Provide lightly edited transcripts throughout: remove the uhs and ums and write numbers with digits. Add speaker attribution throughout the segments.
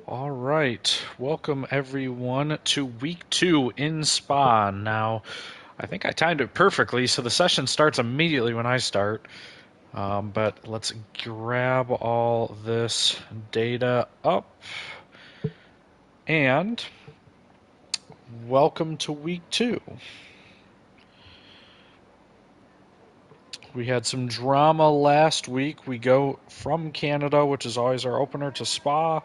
Speaker 1: All right. Welcome everyone to week 2 in Spa. Now, I think I timed it perfectly, so the session starts immediately when I start. But let's grab all this data up and welcome to week 2. We had some drama last week. We go from Canada, which is always our opener, to Spa.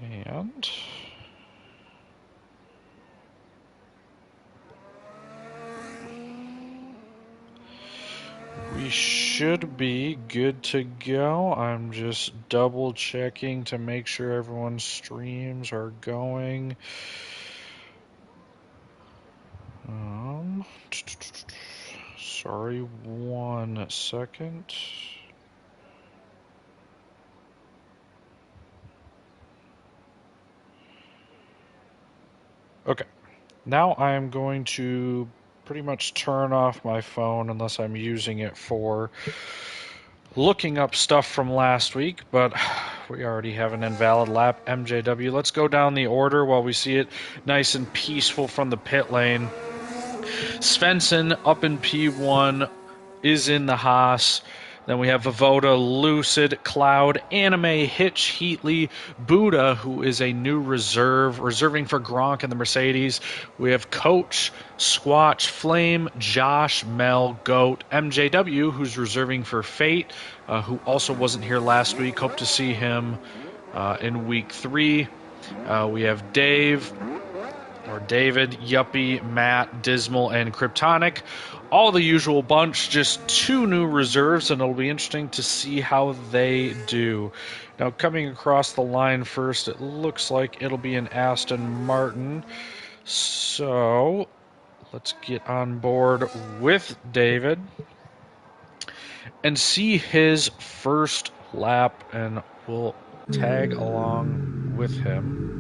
Speaker 1: And we should be good to go. I'm just double checking to make sure everyone's streams are going. Sorry, 1 second. Okay, now I'm going to pretty much turn off my phone unless I'm using it for looking up stuff from last week, but we already have an invalid lap. MJW, let's go down the order while we see it nice and peaceful from the pit lane. Svensson up in P1 is in the Haas. Then we have Voda, Lucid, Cloud, Anime, Hitch, Heatley, Buddha, who is a new reserving for Gronk in the Mercedes. We have Coach, Squatch, Flame, Josh, Mel, Goat, MJW, who's reserving for Fate, who also wasn't here last week. Hope to see him in week 3. We have Dave, or David, Yuppie, Matt, Dismal, and Kryptonic. All the usual bunch, just 2 new reserves, and it'll be interesting to see how they do. Now, coming across the line first, it looks like it'll be an Aston Martin. So, let's get on board with David and see his first lap, and we'll tag along with him.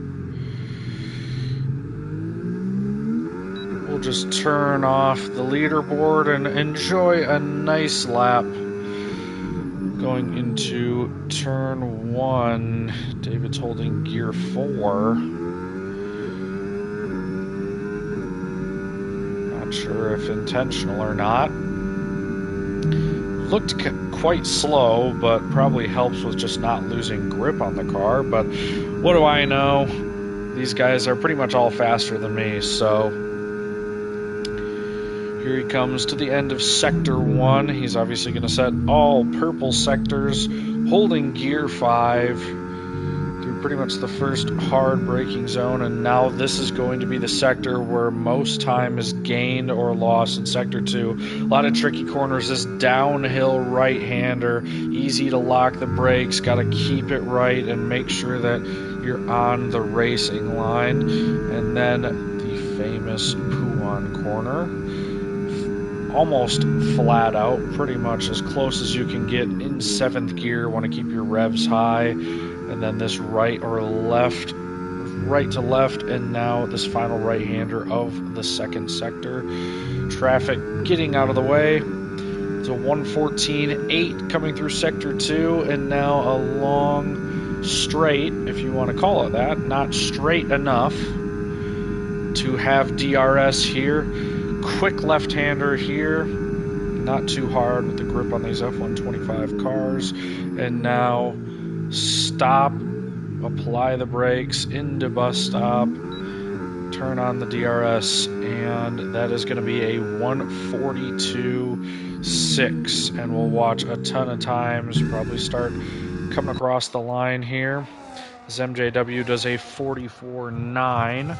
Speaker 1: We'll just turn off the leaderboard and enjoy a nice lap going into turn 1. David's holding gear 4. Not sure if intentional or not. Looked quite slow, but probably helps with just not losing grip on the car. But what do I know? These guys are pretty much all faster than me, so here he comes to the end of Sector 1. He's obviously going to set all purple sectors, holding gear 5 through pretty much the first hard braking zone, and now this is going to be the sector where most time is gained or lost in Sector 2. A lot of tricky corners, this downhill right-hander, easy to lock the brakes, got to keep it right and make sure that you're on the racing line. And then the famous Puan corner. Almost flat out, pretty much as close as you can get in 7th gear. Want to keep your revs high, and then this right to left, and now this final right-hander of the 2nd sector. Traffic getting out of the way. It's a 1:14.8 coming through Sector 2, and now a long straight, if you want to call it that, not straight enough to have DRS here. Quick left-hander here, not too hard with the grip on these F125 cars. And now stop, apply the brakes, into bus stop, turn on the DRS, and that is going to be a 1:42.6. And we'll watch a ton of times, probably start coming across the line here. As MJW does a 44.9.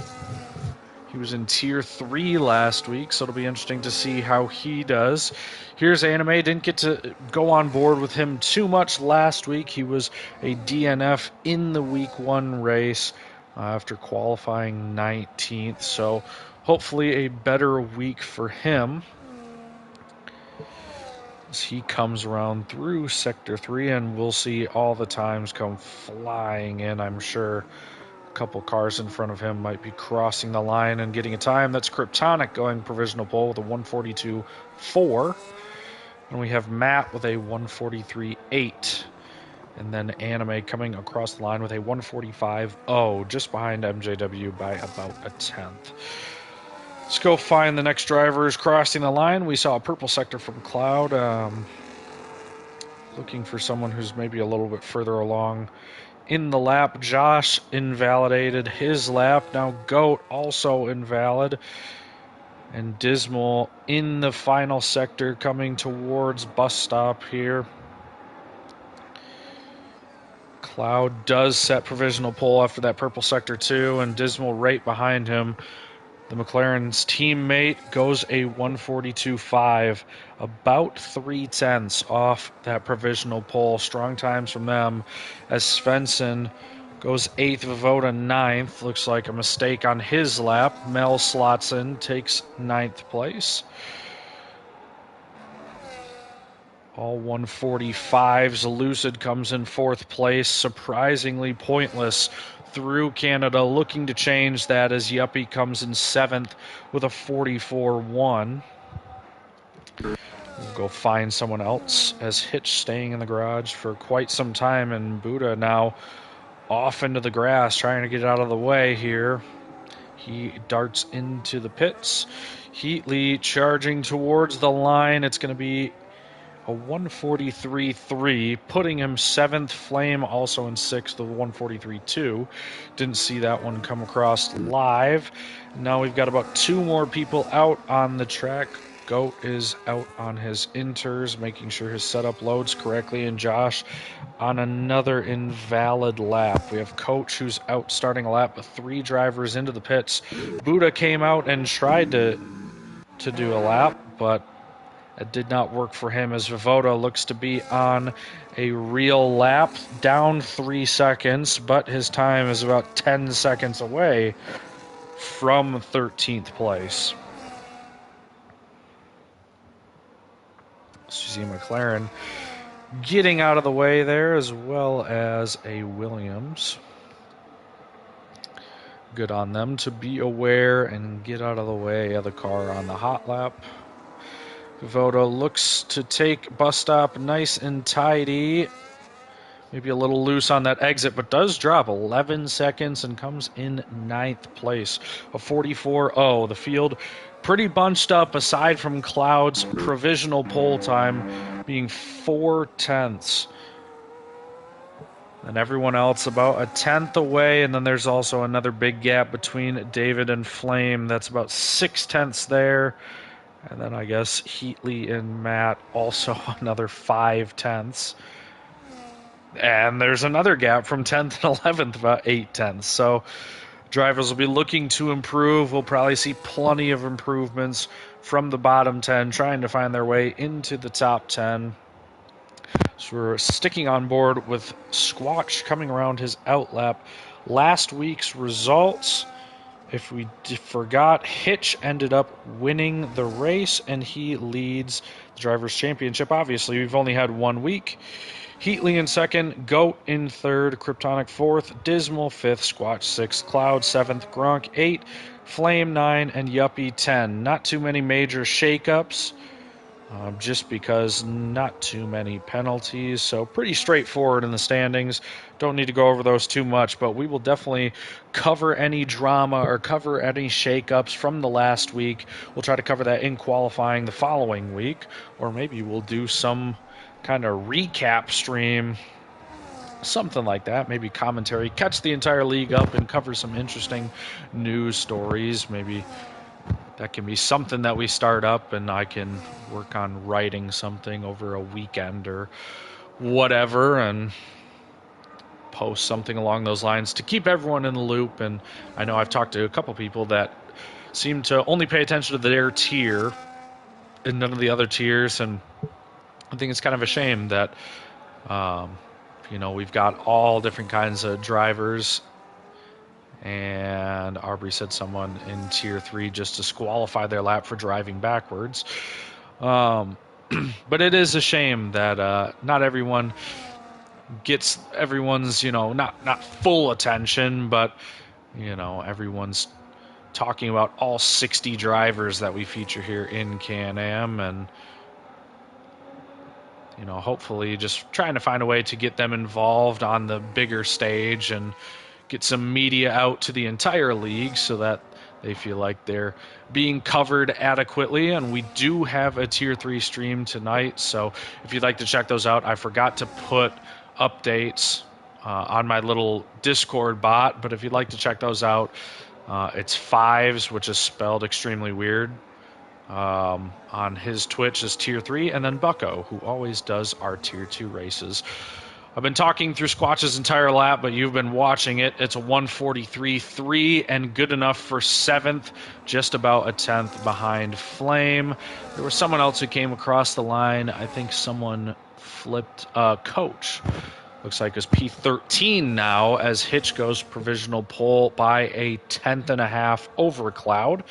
Speaker 1: He was in Tier 3 last week, so it'll be interesting to see how he does. Here's Anime. Didn't get to go on board with him too much last week. He was a DNF in the Week 1 race after qualifying 19th, so hopefully a better week for him as he comes around through Sector 3, and we'll see all the times come flying in, I'm sure. Couple cars in front of him might be crossing the line and getting a time. That's Kryptonic going provisional pole with a 1:42.4. And we have Matt with a 1:43.8. And then Anime coming across the line with a 1:45.0, just behind MJW by about a tenth. Let's go find the next drivers crossing the line. We saw a purple sector from Cloud. Looking for someone who's maybe a little bit further along in the lap. Josh invalidated his lap. Now Goat also invalid. And Dismal in the final sector coming towards bus stop here. Cloud does set provisional pole after that purple sector too, and Dismal right behind him. The McLaren's teammate goes a 1:42.5, about 3/10 off that provisional pole. Strong times from them as Svensson goes 8th, Voda 9th. Looks like a mistake on his lap. Mel slots in, takes 9th place. All 1:45s. Lucid comes in 4th place. Surprisingly pointless through Canada, looking to change that as Yuppie comes in 7th with a 44.1. We'll go find someone else as Hitch staying in the garage for quite some time, and Buddha now off into the grass trying to get out of the way here. He darts into the pits. Heatley charging towards the line. It's going to be a 1:43.3, putting him 7th. Flame also in 6th with 1:43.2. Didn't see that one come across live. Now we've got about 2 more people out on the track. Goat is out on his inters, making sure his setup loads correctly, and Josh on another invalid lap. We have Coach who's out starting a lap with 3 drivers into the pits. Buddha came out and tried to do a lap, but it did not work for him as Voda looks to be on a real lap, down 3 seconds, but his time is about 10 seconds away from 13th place. Suzy McLaren getting out of the way there, as well as a Williams. Good on them to be aware and get out of the way of the car on the hot lap. Voda looks to take bus stop nice and tidy. Maybe a little loose on that exit, but does drop 11 seconds and comes in 9th place. A 44.0. The field pretty bunched up aside from Cloud's provisional pole time being 4/10. And everyone else about a 10th away, and then there's also another big gap between David and Flame. That's about 6/10 there. And then I guess Heatley and Matt also another 5/10. And there's another gap from 10th and 11th, about 8/10. So drivers will be looking to improve. We'll probably see plenty of improvements from the bottom 10, trying to find their way into the top 10. So we're sticking on board with Squatch coming around his outlap. Last week's results, if we forgot, Hitch ended up winning the race, and he leads the Drivers' Championship. Obviously, we've only had 1 week. Heatley in 2nd, Goat in 3rd, Kryptonic 4th, Dismal 5th, Squatch 6th, Cloud 7th, Gronk 8, Flame 9, and Yuppie 10. Not too many major shakeups, just because not too many penalties. So pretty straightforward in the standings. Don't need to go over those too much, but we will definitely cover any drama or cover any shakeups from the last week. We'll try to cover that in qualifying the following week, or maybe we'll do some kind of recap stream, something like that, maybe commentary, catch the entire league up and cover some interesting news stories. Maybe that can be something that we start up, and I can work on writing something over a weekend or whatever and post something along those lines to keep everyone in the loop. And I know I've talked to a couple people that seem to only pay attention to their tier and none of the other tiers, and I think it's kind of a shame that we've got all different kinds of drivers, and Aubrey said someone in Tier 3 just disqualify their lap for driving backwards. But it is a shame that not everyone gets everyone's, not full attention, but, everyone's talking about all 60 drivers that we feature here in Can-Am, and you know, hopefully just trying to find a way to get them involved on the bigger stage and get some media out to the entire league so that they feel like they're being covered adequately. And we do have a Tier 3 stream tonight, so if you'd like to check those out, I forgot to put updates on my little Discord bot, but if you'd like to check those out, it's Fives, which is spelled extremely weird. On his Twitch is Tier 3, and then Bucko, who always does our Tier 2 races. I've been talking through Squatch's entire lap, but you've been watching it. It's a 143.3 and good enough for 7th, just about a 10th behind Flame. There was someone else who came across the line. I think someone flipped Coach. Looks like it's P13 now as Hitch goes provisional pole by a 10th.5 over Cloud.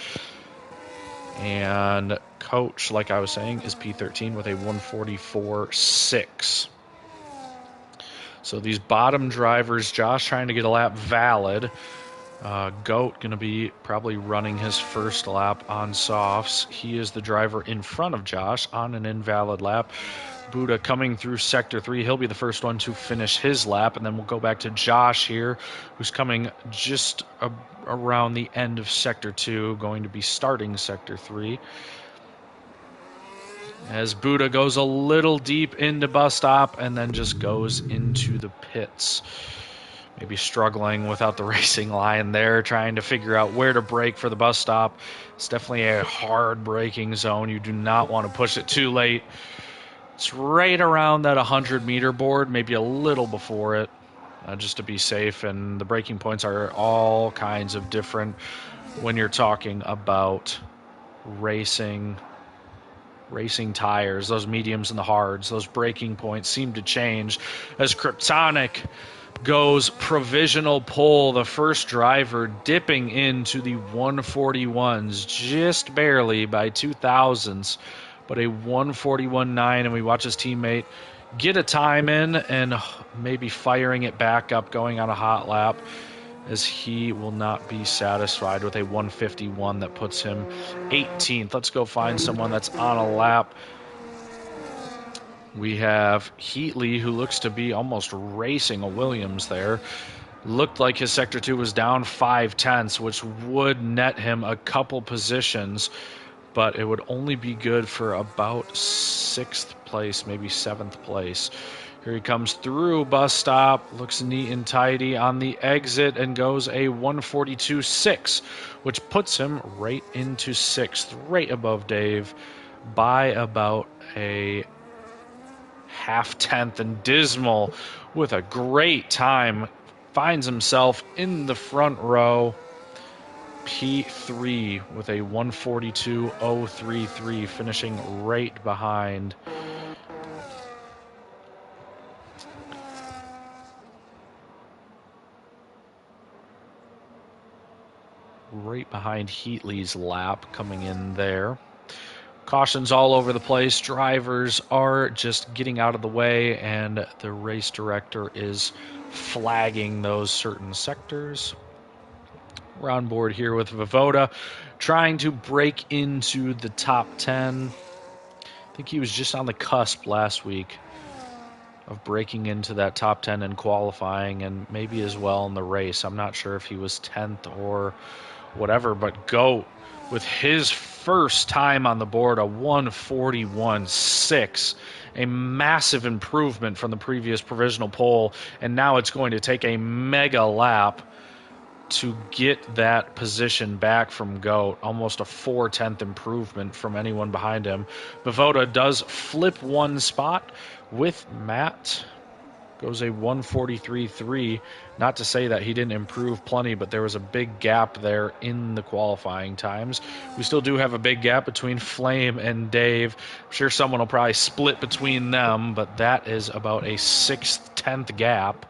Speaker 1: And Coach, like I was saying, is P13 with a 144.6. So these bottom drivers, Josh trying to get a lap valid. Goat going to be probably running his first lap on softs. He is the driver in front of Josh on an invalid lap. Buddha coming through Sector 3. He'll be the first one to finish his lap, and then we'll go back to Josh here, who's coming just around the end of Sector 2, going to be starting Sector 3. As Buddha goes a little deep into bus stop and then just goes into the pits. Maybe struggling without the racing line there, trying to figure out where to brake for the bus stop. It's definitely a hard braking zone. You do not want to push it too late. It's right around that 100-meter board, maybe a little before it, just to be safe. And the braking points are all kinds of different when you're talking about racing tires, those mediums and the hards. Those braking points seem to change as Kryptonic goes provisional pole, the first driver dipping into the 141s just barely by 2,000ths, but a 141.9, and we watch his teammate get a time in and maybe firing it back up, going on a hot lap, as he will not be satisfied with a 151 that puts him 18th. Let's go find someone that's on a lap. We have Heatley, who looks to be almost racing a Williams there. Looked like his Sector 2 was down 5/10, which would net him a couple positions, but it would only be good for about 6th place, maybe 7th place. Here he comes through bus stop, looks neat and tidy on the exit, and goes a 142.6, which puts him right into 6th, right above Dave, by about a half-tenth. And Dismal, with a great time, finds himself in the front row. P3 with a 142.033, finishing right behind Heatley's lap coming in there. Cautions all over the place. Drivers are just getting out of the way, and the race director is flagging those certain sectors. We're on board here with Vovoda, trying to break into the top 10. I think he was just on the cusp last week of breaking into that top 10 in qualifying, and maybe as well in the race. I'm not sure if he was 10th or whatever, but Goat, with his first time on the board, a 141.6, a massive improvement from the previous provisional pole, and now it's going to take a mega lap to get that position back from Goat, almost a 4/10 improvement from anyone behind him. Vovoda does flip one spot with Matt. Goes a 143.3. Not to say that he didn't improve plenty, but there was a big gap there in the qualifying times. We still do have a big gap between Flame and Dave. I'm sure someone will probably split between them, but that is about a 6/10 gap,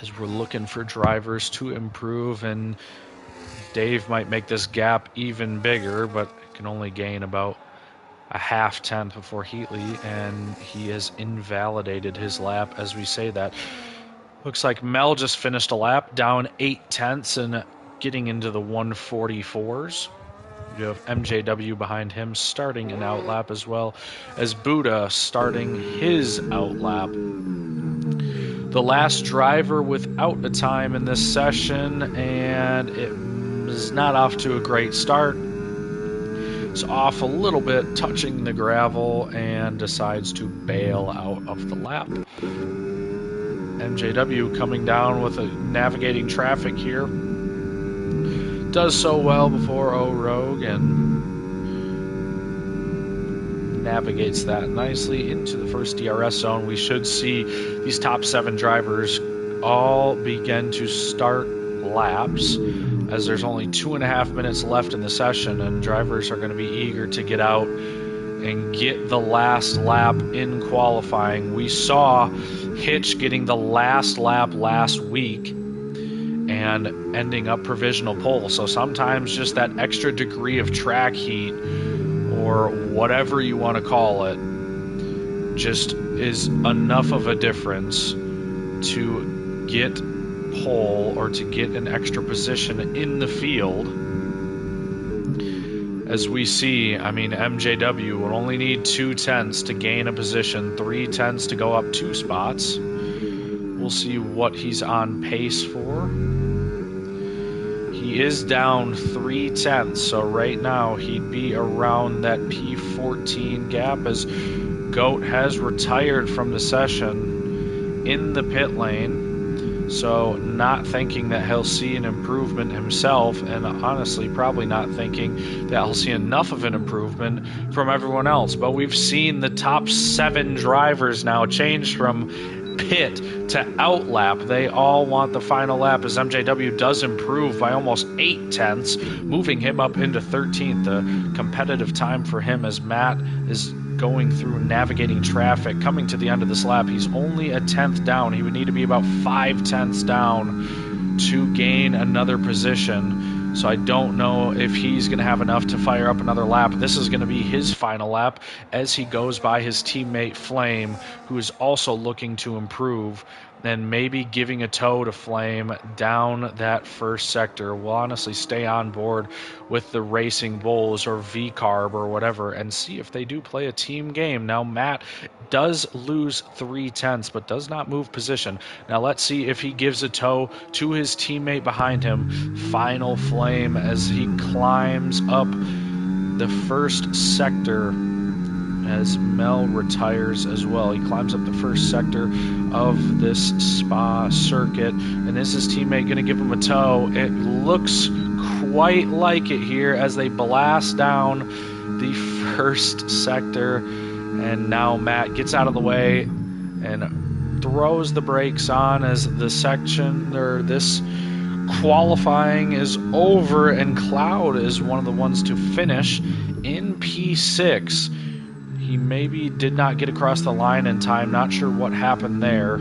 Speaker 1: as we're looking for drivers to improve, and Dave might make this gap even bigger, but can only gain about a half-tenth before Heatley, and he has invalidated his lap as we say that. Looks like Mel just finished a lap down 8/10 and getting into the 144s. You have MJW behind him starting an outlap, as well as Buddha starting his outlap. The last driver without a time in this session, and it is not off to a great start. It's off a little bit, touching the gravel, and decides to bail out of the lap. MJW coming down with a navigating traffic here. Does so well before O-Rogue and navigates that nicely into the first DRS zone. We should see these top 7 drivers all begin to start laps, as there's only 2.5 minutes left in the session, and drivers are going to be eager to get out and get the last lap in qualifying. We saw Hitch getting the last lap last week and ending up provisional pole. So sometimes just that extra degree of track heat, or whatever you want to call it, just is enough of a difference to get pole or to get an extra position in the field. As we see, I mean, MJW will only need 2 tenths to gain a position, 3 tenths to go up 2 spots. We'll see what he's on pace for. He is down 3 tenths, so right now he'd be around that P14 gap, as Goat has retired from the session in the pit lane. So not thinking that he'll see an improvement himself, and honestly probably not thinking that he'll see enough of an improvement from everyone else. But we've seen the top 7 drivers now change from pit to outlap. They all want the final lap, as MJW does improve by almost 8 tenths, moving him up into 13th. A competitive time for him, as Matt is going through navigating traffic. Coming to the end of this lap, he's only a 10th down. He would need to be about 5 tenths down to gain another position. So I don't know if he's going to have enough to fire up another lap. This is going to be his final lap as he goes by his teammate Flame, who is also looking to improve, and maybe giving a tow to Flame down that first sector. We'll honestly stay on board with the Racing Bulls or V-Carb or whatever and see if they do play a team game. Now, Matt does lose 3 tenths, but does not move position. Now, let's see if he gives a tow to his teammate behind him, Final Flame, as he climbs up the first sector, as Mel retires as well. He climbs up the first sector of this Spa circuit, and is his teammate going to give him a tow? It looks quite like it here as they blast down the first sector, and now Matt gets out of the way and throws the brakes on as the section, or this qualifying, is over, and Cloud is one of the ones to finish in P6. He maybe did not get across the line in time. Not sure what happened there.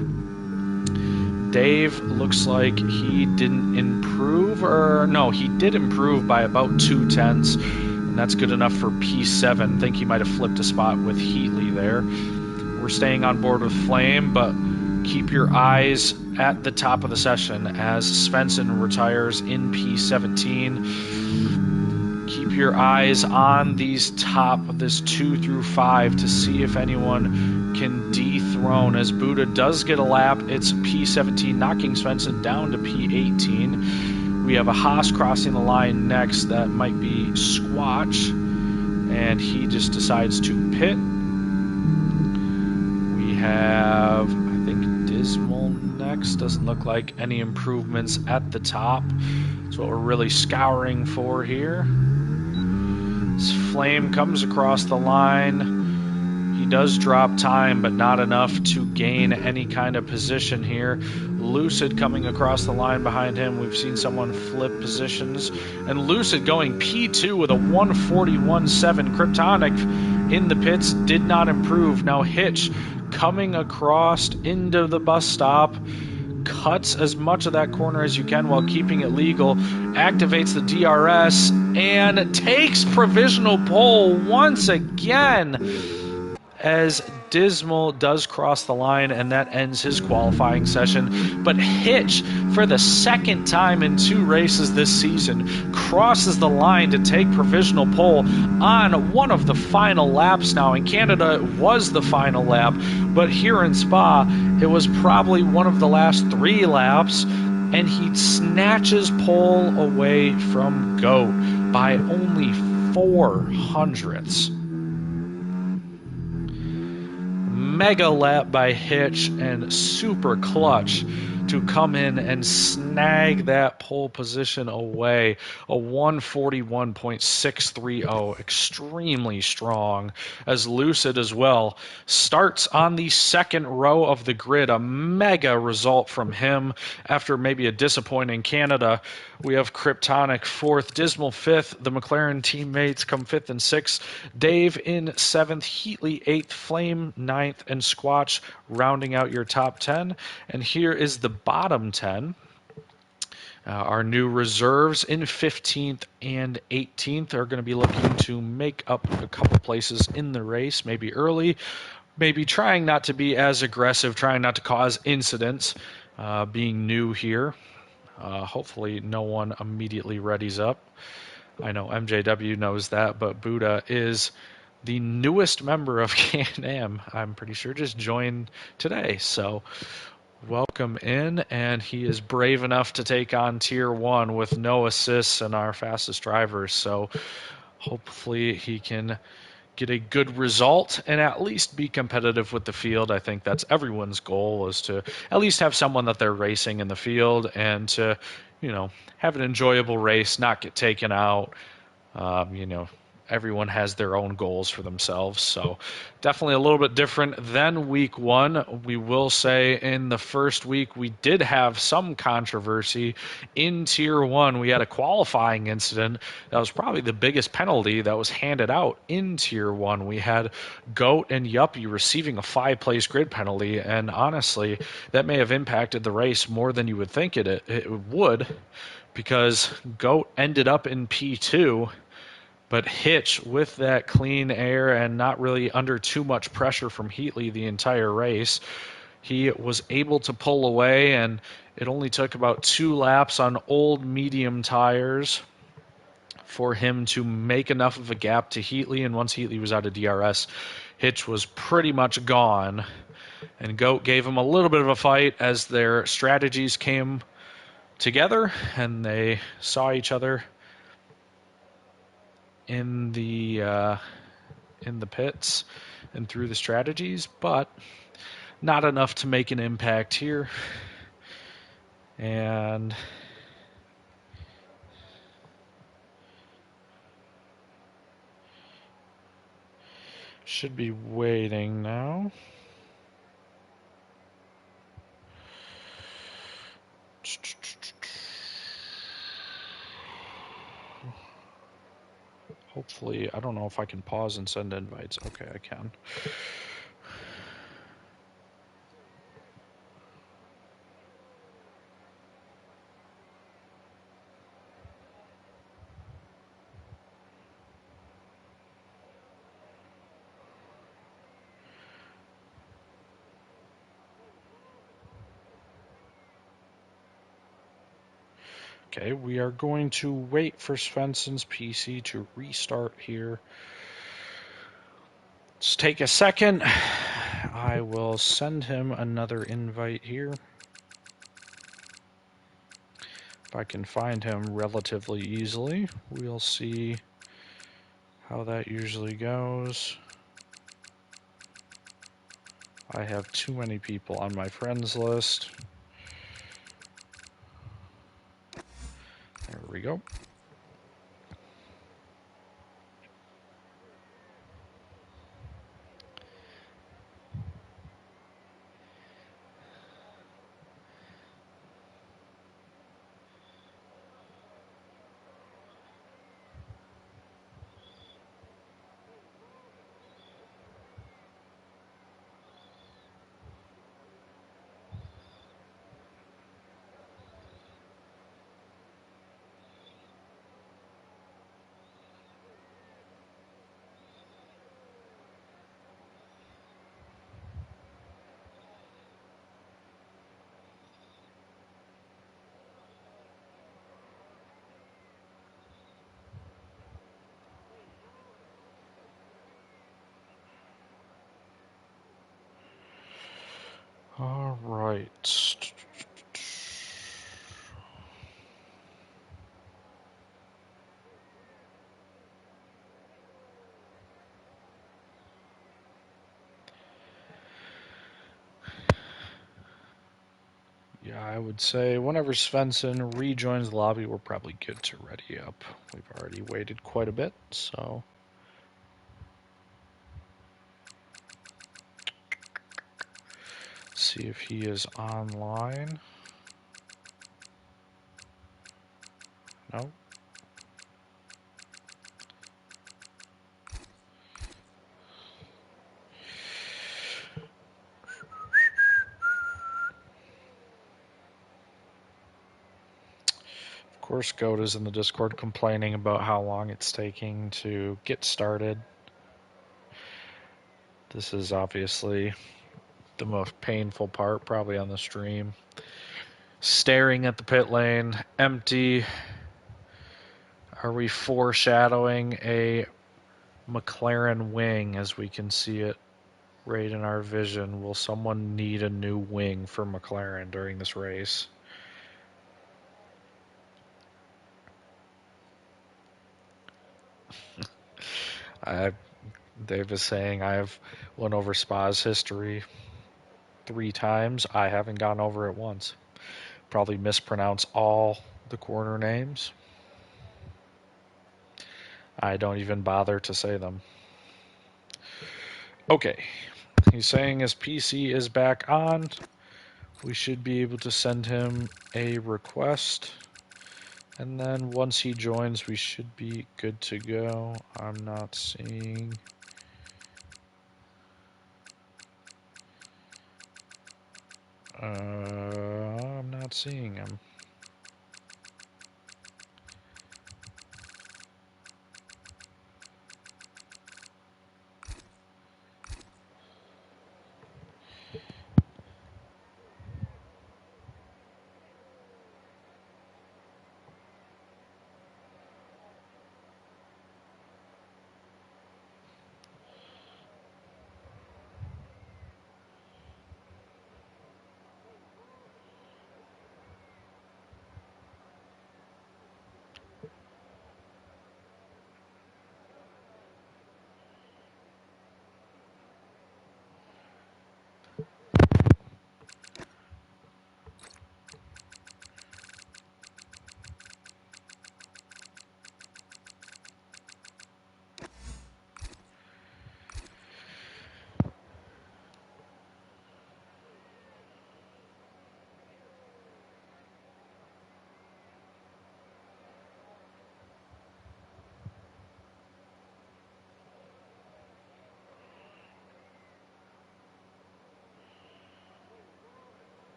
Speaker 1: Dave looks like he didn't improve, or no, he did improve by about 2 tenths, and that's good enough for P7. I think he might have flipped a spot with Heatley there. We're staying on board with Flame, but keep your eyes at the top of the session as Svensson retires in P17. Keep your eyes on these top, this 2 through 5, to see if anyone can dethrone. As Buddha does get a lap, it's P17, knocking Svensson down to P18. We have a Haas crossing the line next. That might be Squatch, and he just decides to pit. We have, I think, Dismal next. Doesn't look like any improvements at the top. That's what we're really scouring for here. Flame comes across the line. He does drop time, but not enough to gain any kind of position here. Lucid coming across the line behind him. We've seen someone flip positions. And Lucid going P2 with a 141.7. Kryptonic in the pits did not improve. Now Hitch coming across into the bus stop. Cuts as much of that corner as you can while keeping it legal, activates the DRS, and takes provisional pole once again, as Dismal does cross the line, and that ends his qualifying session. But Hitch, for the second time in 2 races this season, crosses the line to take provisional pole on one of the final laps now. In Canada, it was the final lap, but here in Spa, it was probably one of the last 3 laps, and he snatches pole away from GOAT by only 4 hundredths. Mega lap by Hitch, and super clutch to come in and snag that pole position away. A 141.630, extremely strong, as Lucid as well starts on the second row of the grid. A mega result from him after maybe a disappointing Canada. We have Kryptonic 4th, Dismal 5th. The McLaren teammates come 5th and 6th. Dave in 7th, Heatley 8th, Flame 9th, and Squatch rounding out your top 10. And here is the bottom 10. Our new reserves in 15th and 18th are going to be looking to make up a couple places in the race, maybe early, maybe trying not to be as aggressive, trying not to cause incidents, being new here. Hopefully no one immediately readies up. I know MJW knows that, but Buddha is the newest member of Can-Am. I'm pretty sure just joined today, so welcome in, and he is brave enough to take on Tier 1 with no assists and our fastest drivers, so hopefully he can get a good result and at least be competitive with the field. I think that's everyone's goal, is to at least have someone that they're racing in the field and to, have an enjoyable race, not get taken out. Everyone has their own goals for themselves. So definitely a little bit different than week 1. We will say in the first week we did have some controversy in Tier 1. We had a qualifying incident that was probably the biggest penalty that was handed out in Tier 1. We had Goat and Yuppie receiving a 5-place grid penalty, and honestly, that may have impacted the race more than you would think it would, because Goat ended up in P2, but Hitch, with that clean air and not really under too much pressure from Heatley the entire race, he was able to pull away, and it only took about 2 laps on old medium tires for him to make enough of a gap to Heatley, and once Heatley was out of DRS, Hitch was pretty much gone, and Goat gave him a little bit of a fight as their strategies came together, and they saw each other in the pits and through the strategies, but not enough to make an impact here. And should be waiting now. Hopefully, I don't know if I can pause and send invites. Okay, I can. Okay, we are going to wait for Svensson's PC to restart here. Let's take a second. I will send him another invite here. If I can find him relatively easily, we'll see how that usually goes. I have too many people on my friends list. There we go. All right. Yeah, I would say whenever Svensson rejoins the lobby, we're probably good to ready up. We've already waited quite a bit, so. See if he is online. No. Of course, Goda's in the Discord complaining about how long it's taking to get started. This is obviously the most painful part probably on the stream. Staring at the pit lane, empty. Are we foreshadowing a McLaren wing as we can see it right in our vision? Will someone need a new wing for McLaren during this race? Dave is saying I have went over Spa's history 3 times. I haven't gone over it once. Probably mispronounce all the corner names. I don't even bother to say them. Okay. He's saying his PC is back on. We should be able to send him a request. And then once he joins, we should be good to go. I'm not seeing... I'm not seeing him.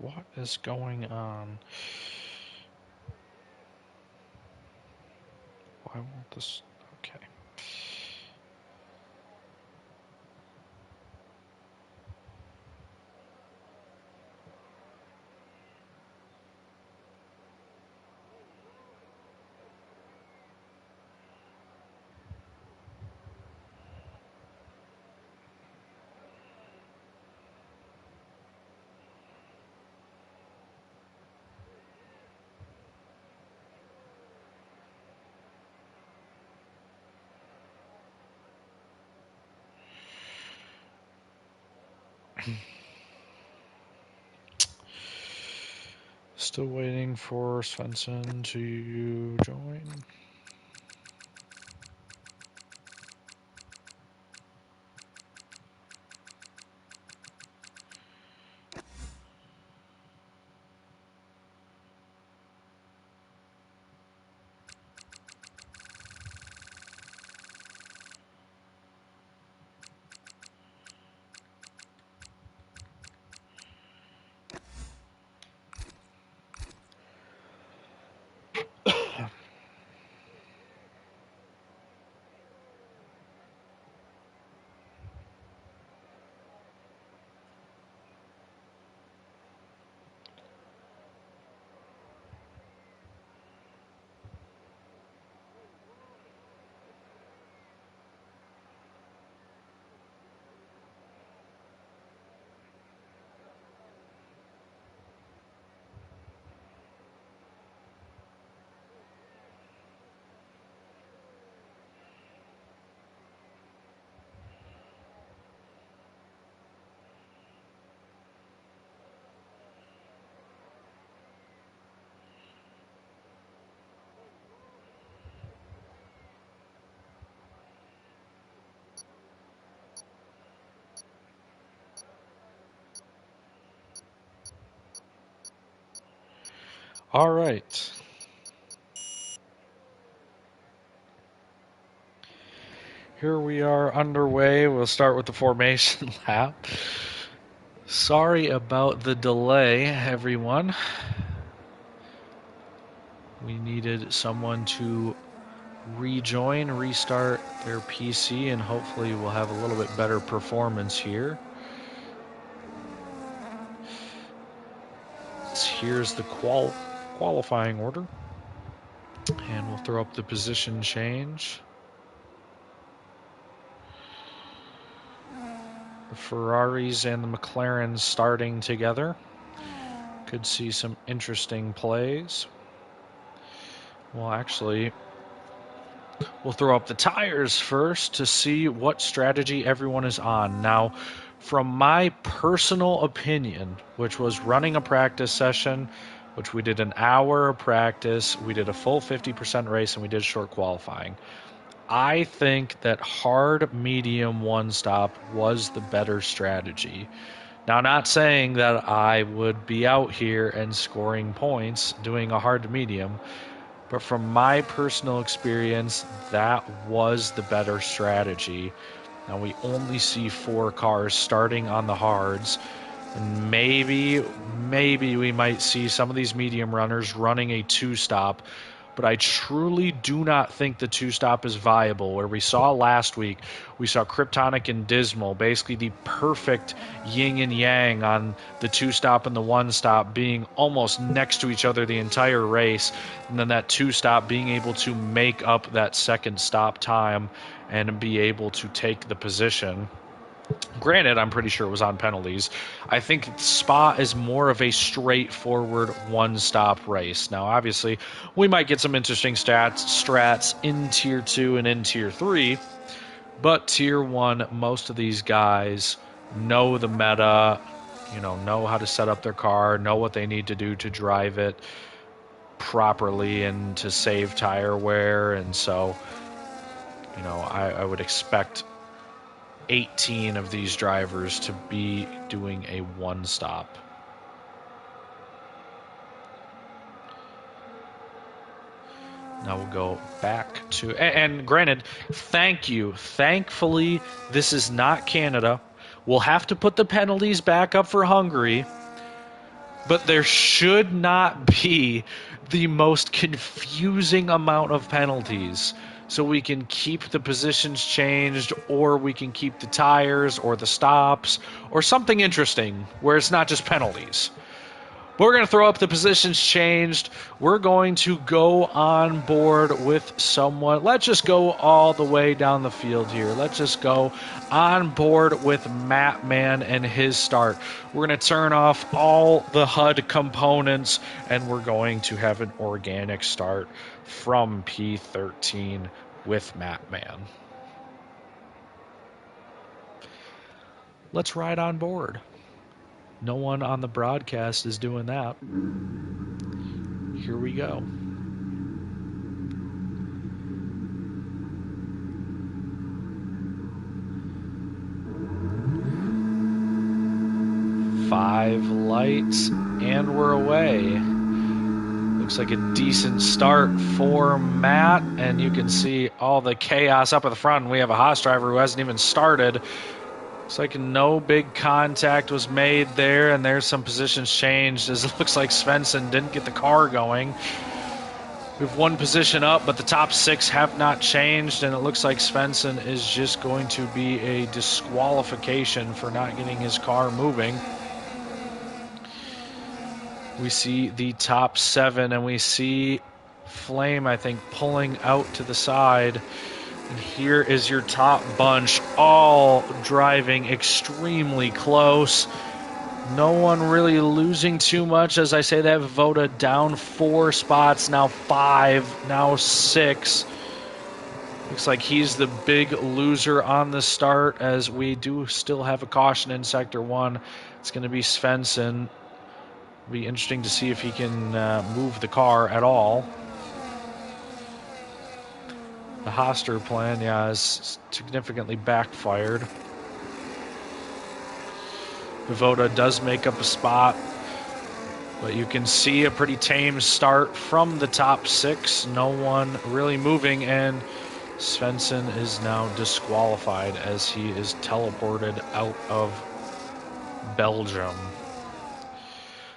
Speaker 1: What is going on? Why won't this... Okay. Still waiting for Svensson to join. All right. Here we are underway. We'll start with the formation lap. Sorry about the delay, everyone. We needed someone to rejoin, restart their PC, and hopefully we'll have a little bit better performance here. Here's the qualifying order. And we'll throw up the position change. The Ferraris and the McLarens starting together. Could see some interesting plays. Well, actually, we'll throw up the tires first to see what strategy everyone is on. Now, from my personal opinion, which was running a practice session, which we did an hour of practice, we did a full 50% race, and we did short qualifying. I think that hard, medium, one stop was the better strategy. Now, not saying that I would be out here and scoring points doing a hard to medium, but from my personal experience, that was the better strategy. Now, we only see 4 cars starting on the hards, and maybe we might see some of these medium runners running a 2-stop, but I truly do not think the 2-stop is viable. Where we saw last week, we saw Kryptonic and Dismal, basically the perfect yin and yang on the 2-stop and the 1-stop, being almost next to each other the entire race, and then that 2-stop being able to make up that second stop time and be able to take the position. Granted, I'm pretty sure it was on penalties. I think Spa is more of a straightforward one-stop race. Now, obviously, we might get some interesting strats in Tier 2 and in Tier 3, but Tier 1, most of these guys know the meta, know how to set up their car, know what they need to do to drive it properly and to save tire wear, and so, I would expect 18 of these drivers to be doing a one-stop. Now we'll go back to, and granted, thankfully this is not Canada. We'll have to put the penalties back up for Hungary, but there should not be the most confusing amount of penalties. So we can keep the positions changed, or we can keep the tires or the stops or something interesting where it's not just penalties. But we're going to throw up the positions changed. We're going to go on board with someone. Let's just go all the way down the field here. Let's just go on board with Mattman and his start. We're going to turn off all the HUD components, and we're going to have an organic start from P13 with Mattman. Let's ride on board. No one on the broadcast is doing that. Here we go. Five lights, and we're away. Looks like a decent start for Matt, and you can see all the chaos up at the front. We have a Haas driver who hasn't even started. Looks like no big contact was made there, and there's some positions changed, as it looks like Svensson didn't get the car going. We have one position up, but the top 6 have not changed, and it looks like Svensson is just going to be a disqualification for not getting his car moving. We see the top 7, and we see Flame, I think, pulling out to the side. And here is your top bunch, all driving extremely close. No one really losing too much. As I say that, Voda down 4 spots, now 5, now 6. Looks like he's the big loser on the start, as we do still have a caution in Sector 1. It's going to be Svensson. Be interesting to see if he can move the car at all. The Hoster plan, has significantly backfired. Voda does make up a spot. But you can see a pretty tame start from the top 6. No one really moving, and Svensson is now disqualified as he is teleported out of Belgium.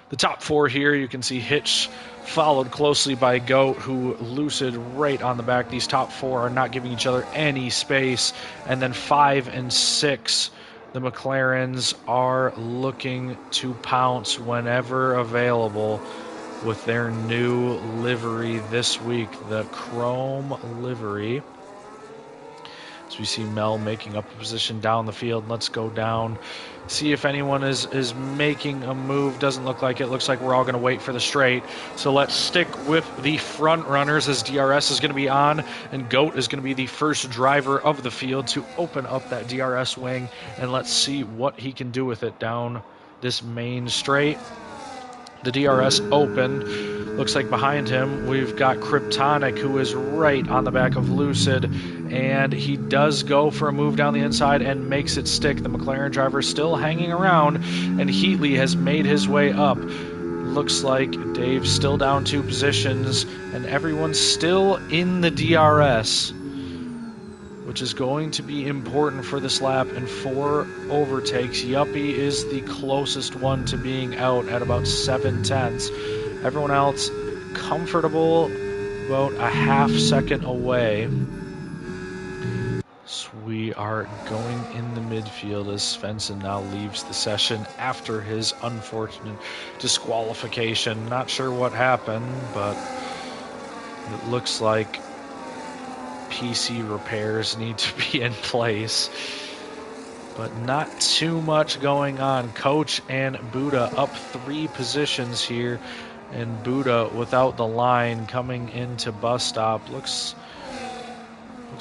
Speaker 1: The top 4 here, you can see Hitch followed closely by Goat, who Lucid right on the back. These top 4 are not giving each other any space. And then 5 and 6, the McLarens are looking to pounce whenever available with their new livery this week, the chrome livery. As we see Mel making up a position down the field. Let's go down, see if anyone is making a move. Doesn't look like it. Looks like we're all going to wait for the straight. So let's stick with the front runners, as DRS is going to be on, and Goat is going to be the first driver of the field to open up that DRS wing, and let's see what he can do with it down this main straight. The DRS open. Looks like behind him we've got Kryptonic, who is right on the back of Lucid, and he does go for a move down the inside and makes it stick. The McLaren driver still hanging around, and Heatley has made his way up. Looks like Dave's still down 2 positions, and everyone's still in the DRS, which is going to be important for this lap, and 4 overtakes. Yuppie is the closest one to being out at about 7/10. Everyone else comfortable about a half second away. So we are going in the midfield as Svensson now leaves the session after his unfortunate disqualification. Not sure what happened, but it looks like PC repairs need to be in place, but not too much going on. Coach and Buddha up 3 positions here, and Buddha without the line coming into bus stop. Looks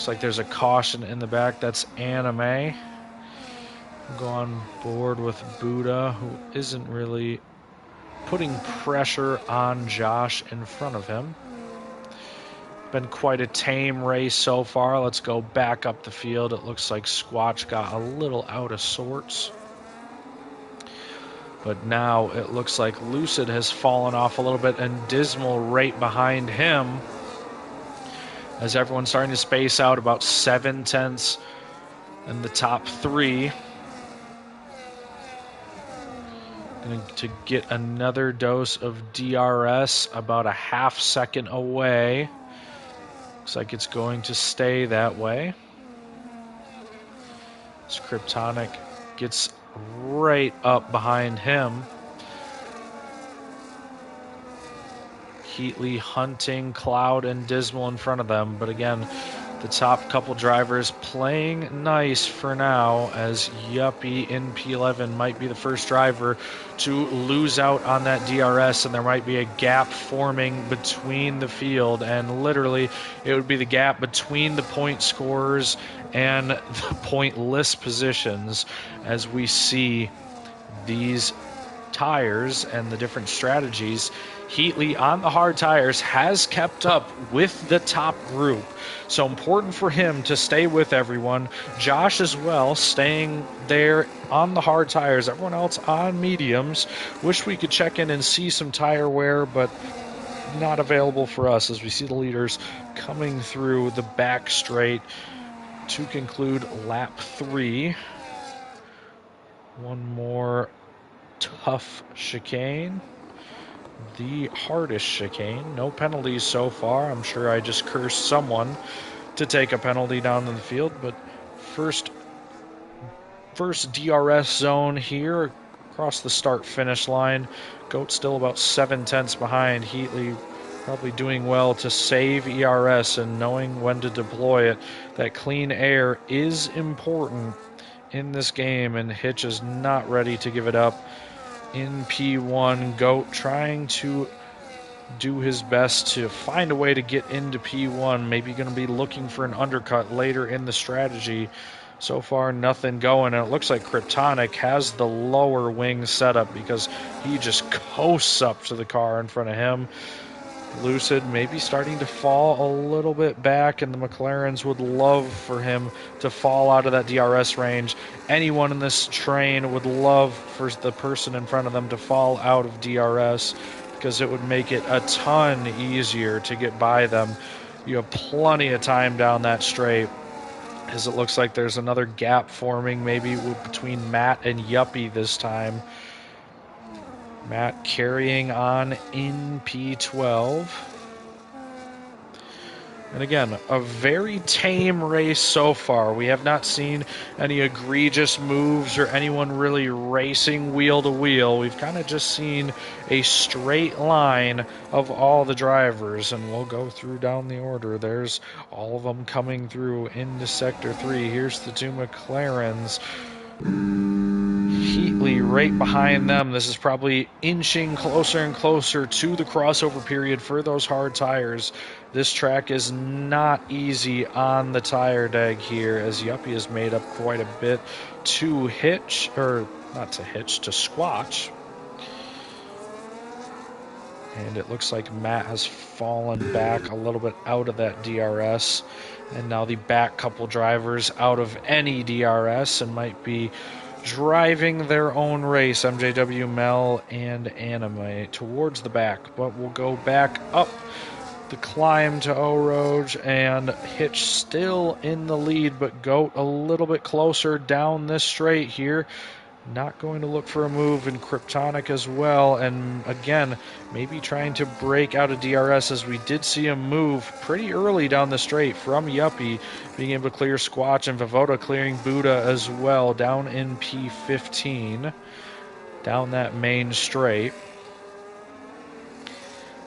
Speaker 1: like there's a caution in the back. That's Anime. Go on board with Buddha, who isn't really putting pressure on Josh in front of him. Been quite a tame race so far. Let's go back up the field. It looks like Squatch got a little out of sorts. But now it looks like Lucid has fallen off a little bit, and Dismal right behind him, as everyone's starting to space out about 7/10 in the top 3. Going to get another dose of DRS about a half second away. Looks like it's going to stay that way. As Kryptonic gets right up behind him. Heatley hunting Cloud and Dismal in front of them, but again, the top couple drivers playing nice for now, as Yuppie in P11 might be the first driver to lose out on that DRS, and there might be a gap forming between the field, and literally it would be the gap between the point scorers and the pointless positions, as we see these tires and the different strategies. Heatley on the hard tires has kept up with the top group, so important for him to stay with everyone. Josh as well, staying there on the hard tires. Everyone else on mediums. Wish we could check in and see some tire wear, but not available for us, as we see the leaders coming through the back straight to conclude lap 3. One more tough chicane. The hardest chicane. No penalties so far. I'm sure I just cursed someone to take a penalty down in the field, but first DRS zone here across the start-finish line. Goat still about 7/10 behind. Heatley probably doing well to save ERS and knowing when to deploy it. That clean air is important in this game, and Hitch is not ready to give it up. In P1, Goat trying to do his best to find a way to get into P1. Maybe going to be looking for an undercut later in the strategy. So far, nothing going, and it looks like Kryptonic has the lower wing setup because he just coasts up to the car in front of him. Lucid maybe starting to fall a little bit back, and the McLarens would love for him to fall out of that DRS range. Anyone in this train would love for the person in front of them to fall out of DRS, because it would make it a ton easier to get by them. You have plenty of time down that straight, as it looks like there's another gap forming maybe between Matt and Yuppie this time. Matt carrying on in P12. And again, a very tame race so far. We have not seen any egregious moves or anyone really racing wheel to wheel. We've kind of just seen a straight line of all the drivers, and we'll go through down the order. There's all of them coming through into Sector 3. Here's the two McLarens. Heatley right behind them. This is probably inching closer and closer to the crossover period for those hard tires. This track is not easy on the tire deg here, as Yuppie has made up quite a bit to squash. And it looks like Matt has fallen back a little bit out of that DRS. And now the back couple drivers out of any DRS and might be driving their own race. MJW, Mel, and Anime towards the back. But we'll go back up the climb to O-Road, and Hitch still in the lead, but Goat a little bit closer down this straight here. Not going to look for a move in Kryptonic as well, and again, maybe trying to break out of DRS, as we did see a move pretty early down the straight from Yuppie, being able to clear Squatch, and Vivoda clearing Buddha as well down in P15, down that main straight.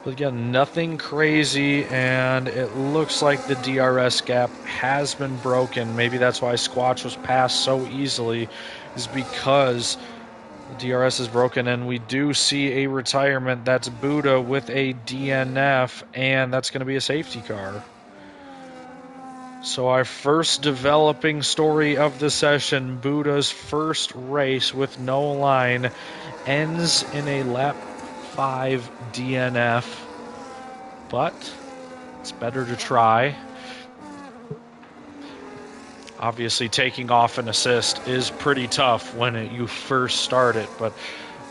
Speaker 1: But again, nothing crazy, and it looks like the DRS gap has been broken. Maybe that's why Squatch was passed so easily, is because the DRS is broken, and we do see a retirement. That's Buddha with a DNF, and that's going to be a safety car. So our first developing story of the session, Buddha's first race with no line, ends in a lap 5 DNF, but it's better to try. Obviously, taking off an assist is pretty tough when you first start it, but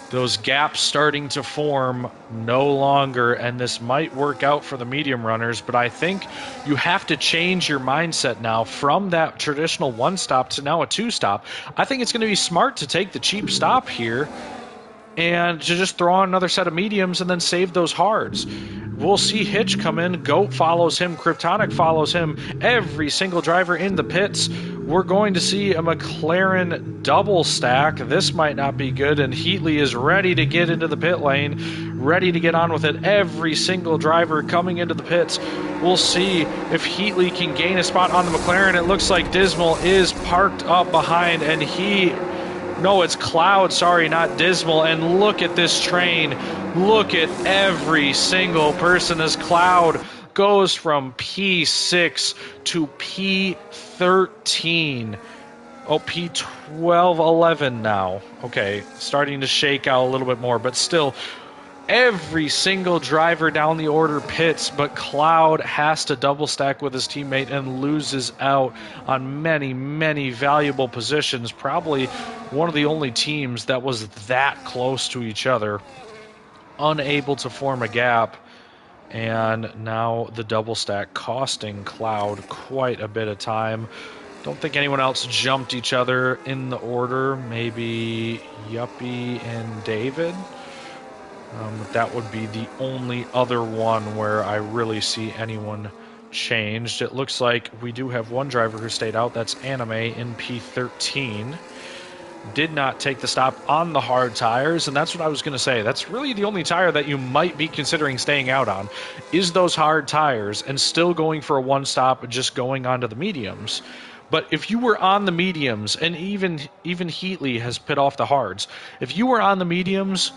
Speaker 1: those gaps starting to form no longer, and this might work out for the medium runners, but I think you have to change your mindset now from that traditional one stop to now a two stop. I think it's going to be smart to take the cheap stop here and to just throw on another set of mediums and then save those hards. We'll see Hitch come in. Goat follows him. Kryptonic follows him. Every single driver in the pits. We're going to see a McLaren double stack. This might not be good, and Heatley is ready to get into the pit lane, ready to get on with it. Every single driver coming into the pits. We'll see if Heatley can gain a spot on the McLaren. It looks like Dismal is parked up behind, and no, it's Cloud, sorry, not Dismal. And look at this train. Look at every single person as Cloud goes from P6 to P13. Oh, P12, 11 now. Okay, starting to shake out a little bit more, but still, every single driver down the order pits, but Cloud has to double stack with his teammate and loses out on many, many valuable positions. Probably one of the only teams that was that close to each other, unable to form a gap. And now the double stack costing Cloud quite a bit of time. Don't think anyone else jumped each other in the order. Maybe Yuppie and David. That would be the only other one where I really see anyone changed. It looks like we do have one driver who stayed out. That's Anime in P13. Did not take the stop on the hard tires, and that's what I was going to say. That's really the only tire that you might be considering staying out on, is those hard tires, and still going for a one stop, just going onto the mediums. But if you were on the mediums, and even Heatley has pit off the hards, if you were on the mediums,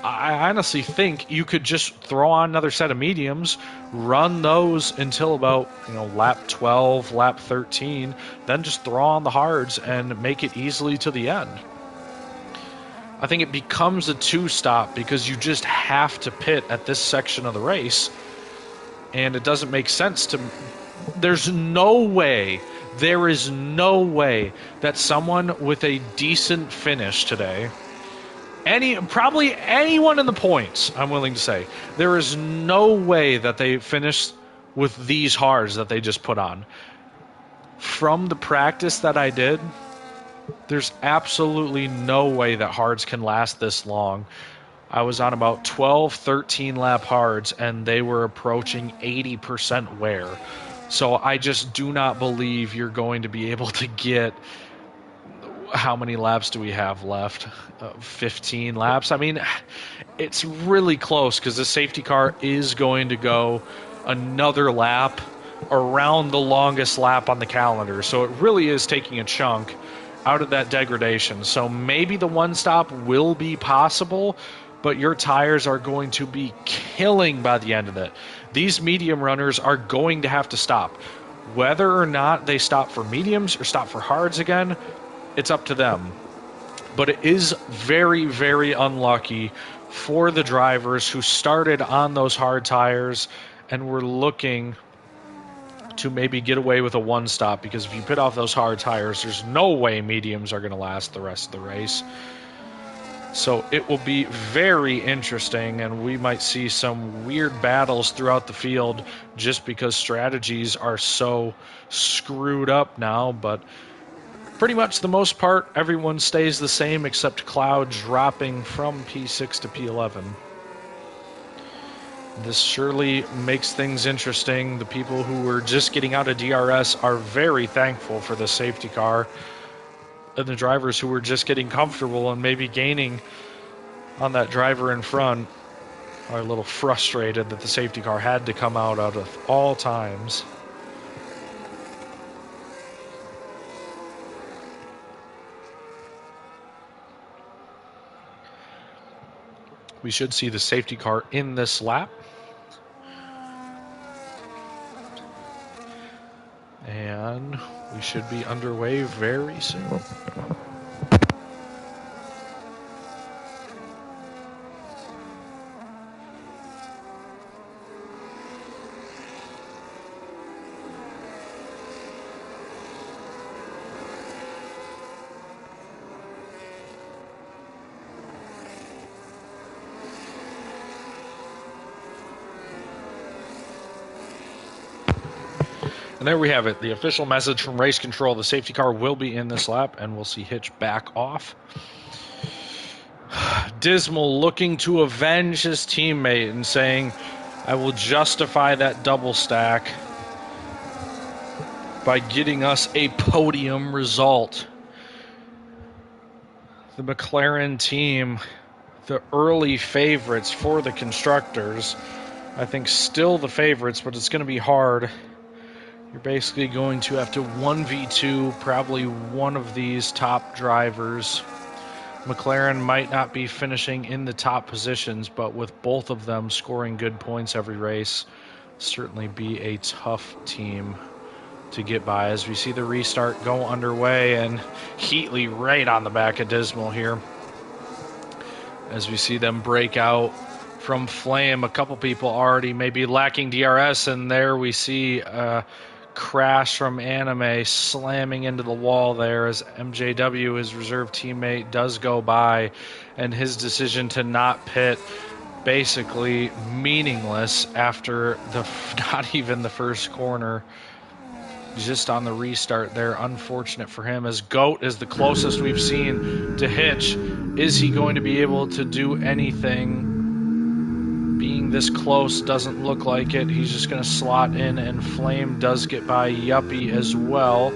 Speaker 1: I honestly think you could just throw on another set of mediums, run those until about lap 12, lap 13, then just throw on the hards and make it easily to the end. I think it becomes a two-stop because you just have to pit at this section of the race. And it doesn't make sense to... There is no way that someone with a decent finish today, probably anyone in the points, I'm willing to say, there is no way that they finish with these hards that they just put on. From the practice that I did, there's absolutely no way that hards can last this long. I was on about 12, 13 lap hards, and they were approaching 80% wear. So I just do not believe you're going to be able to get... How many laps do we have left? 15 laps. I mean, it's really close because the safety car is going to go another lap around the longest lap on the calendar. So it really is taking a chunk out of that degradation. So maybe the one stop will be possible, but your tires are going to be killing by the end of it. These medium runners are going to have to stop. Whether or not they stop for mediums or stop for hards again, it's up to them. But it is very, very unlucky for the drivers who started on those hard tires and were looking to maybe get away with a one stop, because if you pit off those hard tires, there's no way mediums are going to last the rest of the race. So it will be very interesting, and we might see some weird battles throughout the field just because strategies are so screwed up now. But pretty much the most part, everyone stays the same except Cloud dropping from P6 to P11. This surely makes things interesting. The people who were just getting out of DRS are very thankful for the safety car. And the drivers who were just getting comfortable and maybe gaining on that driver in front are a little frustrated that the safety car had to come out of all times. We should see the safety car in this lap. And we should be underway very soon. And there we have it, the official message from Race Control. The safety car will be in this lap, and we'll see Hitch back off. Dismal looking to avenge his teammate and saying, I will justify that double stack by getting us a podium result. The McLaren team, the early favorites for the constructors, I think still the favorites, but it's going to be hard. You're basically going to have to 1v2 probably one of these top drivers. McLaren might not be finishing in the top positions, but with both of them scoring good points every race, certainly be a tough team to get by. As we see the restart go underway, and Heatley right on the back of Dismal here. As we see them break out from Flame, a couple people already maybe lacking DRS, and there we see crash from Anime slamming into the wall there as MJW, his reserve teammate, does go by, and his decision to not pit basically meaningless after not even the first corner, just on the restart there. Unfortunate for him, as Goat is the closest we've seen to Hitch. Is he going to be able to do anything? Being this close doesn't look like it. He's just going to slot in, and Flame does get by Yuppie as well.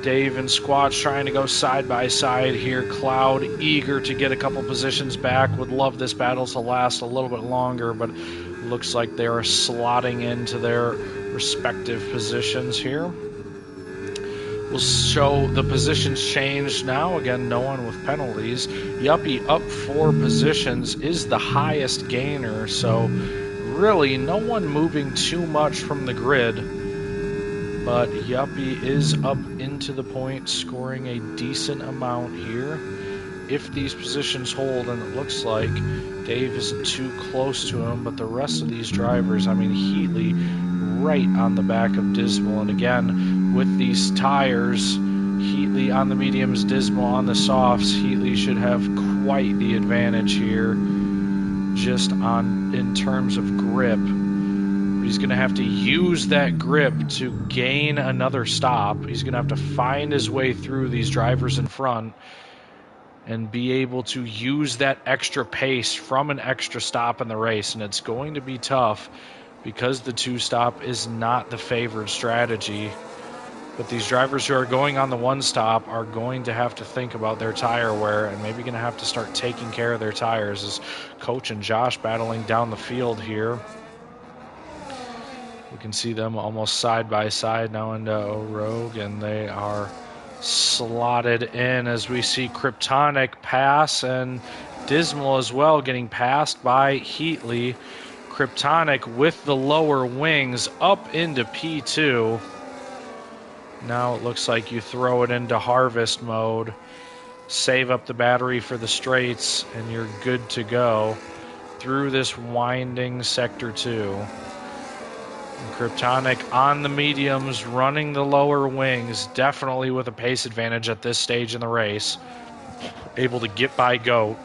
Speaker 1: Dave and Squatch trying to go side by side here. Cloud eager to get a couple positions back. Would love this battle to last a little bit longer, but looks like they are slotting into their respective positions here. We'll show the positions changed now. Again, no one with penalties. Yuppie up 4 positions is the highest gainer, so really no one moving too much from the grid. But Yuppie is up into the point, scoring a decent amount here. if these positions hold, and it looks like Dave isn't too close to him, but the rest of these drivers, I mean, Heatley right on the back of Dismal. And again, with these tires, Heatley on the mediums, Dismal on the softs, Heatley should have quite the advantage here just in terms of grip. He's going to have to use that grip to gain another stop. He's going to have to find his way through these drivers in front and be able to use that extra pace from an extra stop in the race. And it's going to be tough because the two-stop is not the favored strategy. But these drivers who are going on the one-stop are going to have to think about their tire wear and maybe going to have to start taking care of their tires as Coach and Josh battling down the field here. We can see them almost side by side now into O'Rourke, and they are slotted in as we see Kryptonic pass and Dismal as well getting passed by Heatley. Kryptonic with the lower wings up into P2. Now it looks like you throw it into harvest mode, save up the battery for the straights, and you're good to go through this winding Sector 2. And Kryptonic on the mediums, running the lower wings, definitely with a pace advantage at this stage in the race. Able to get by Goat,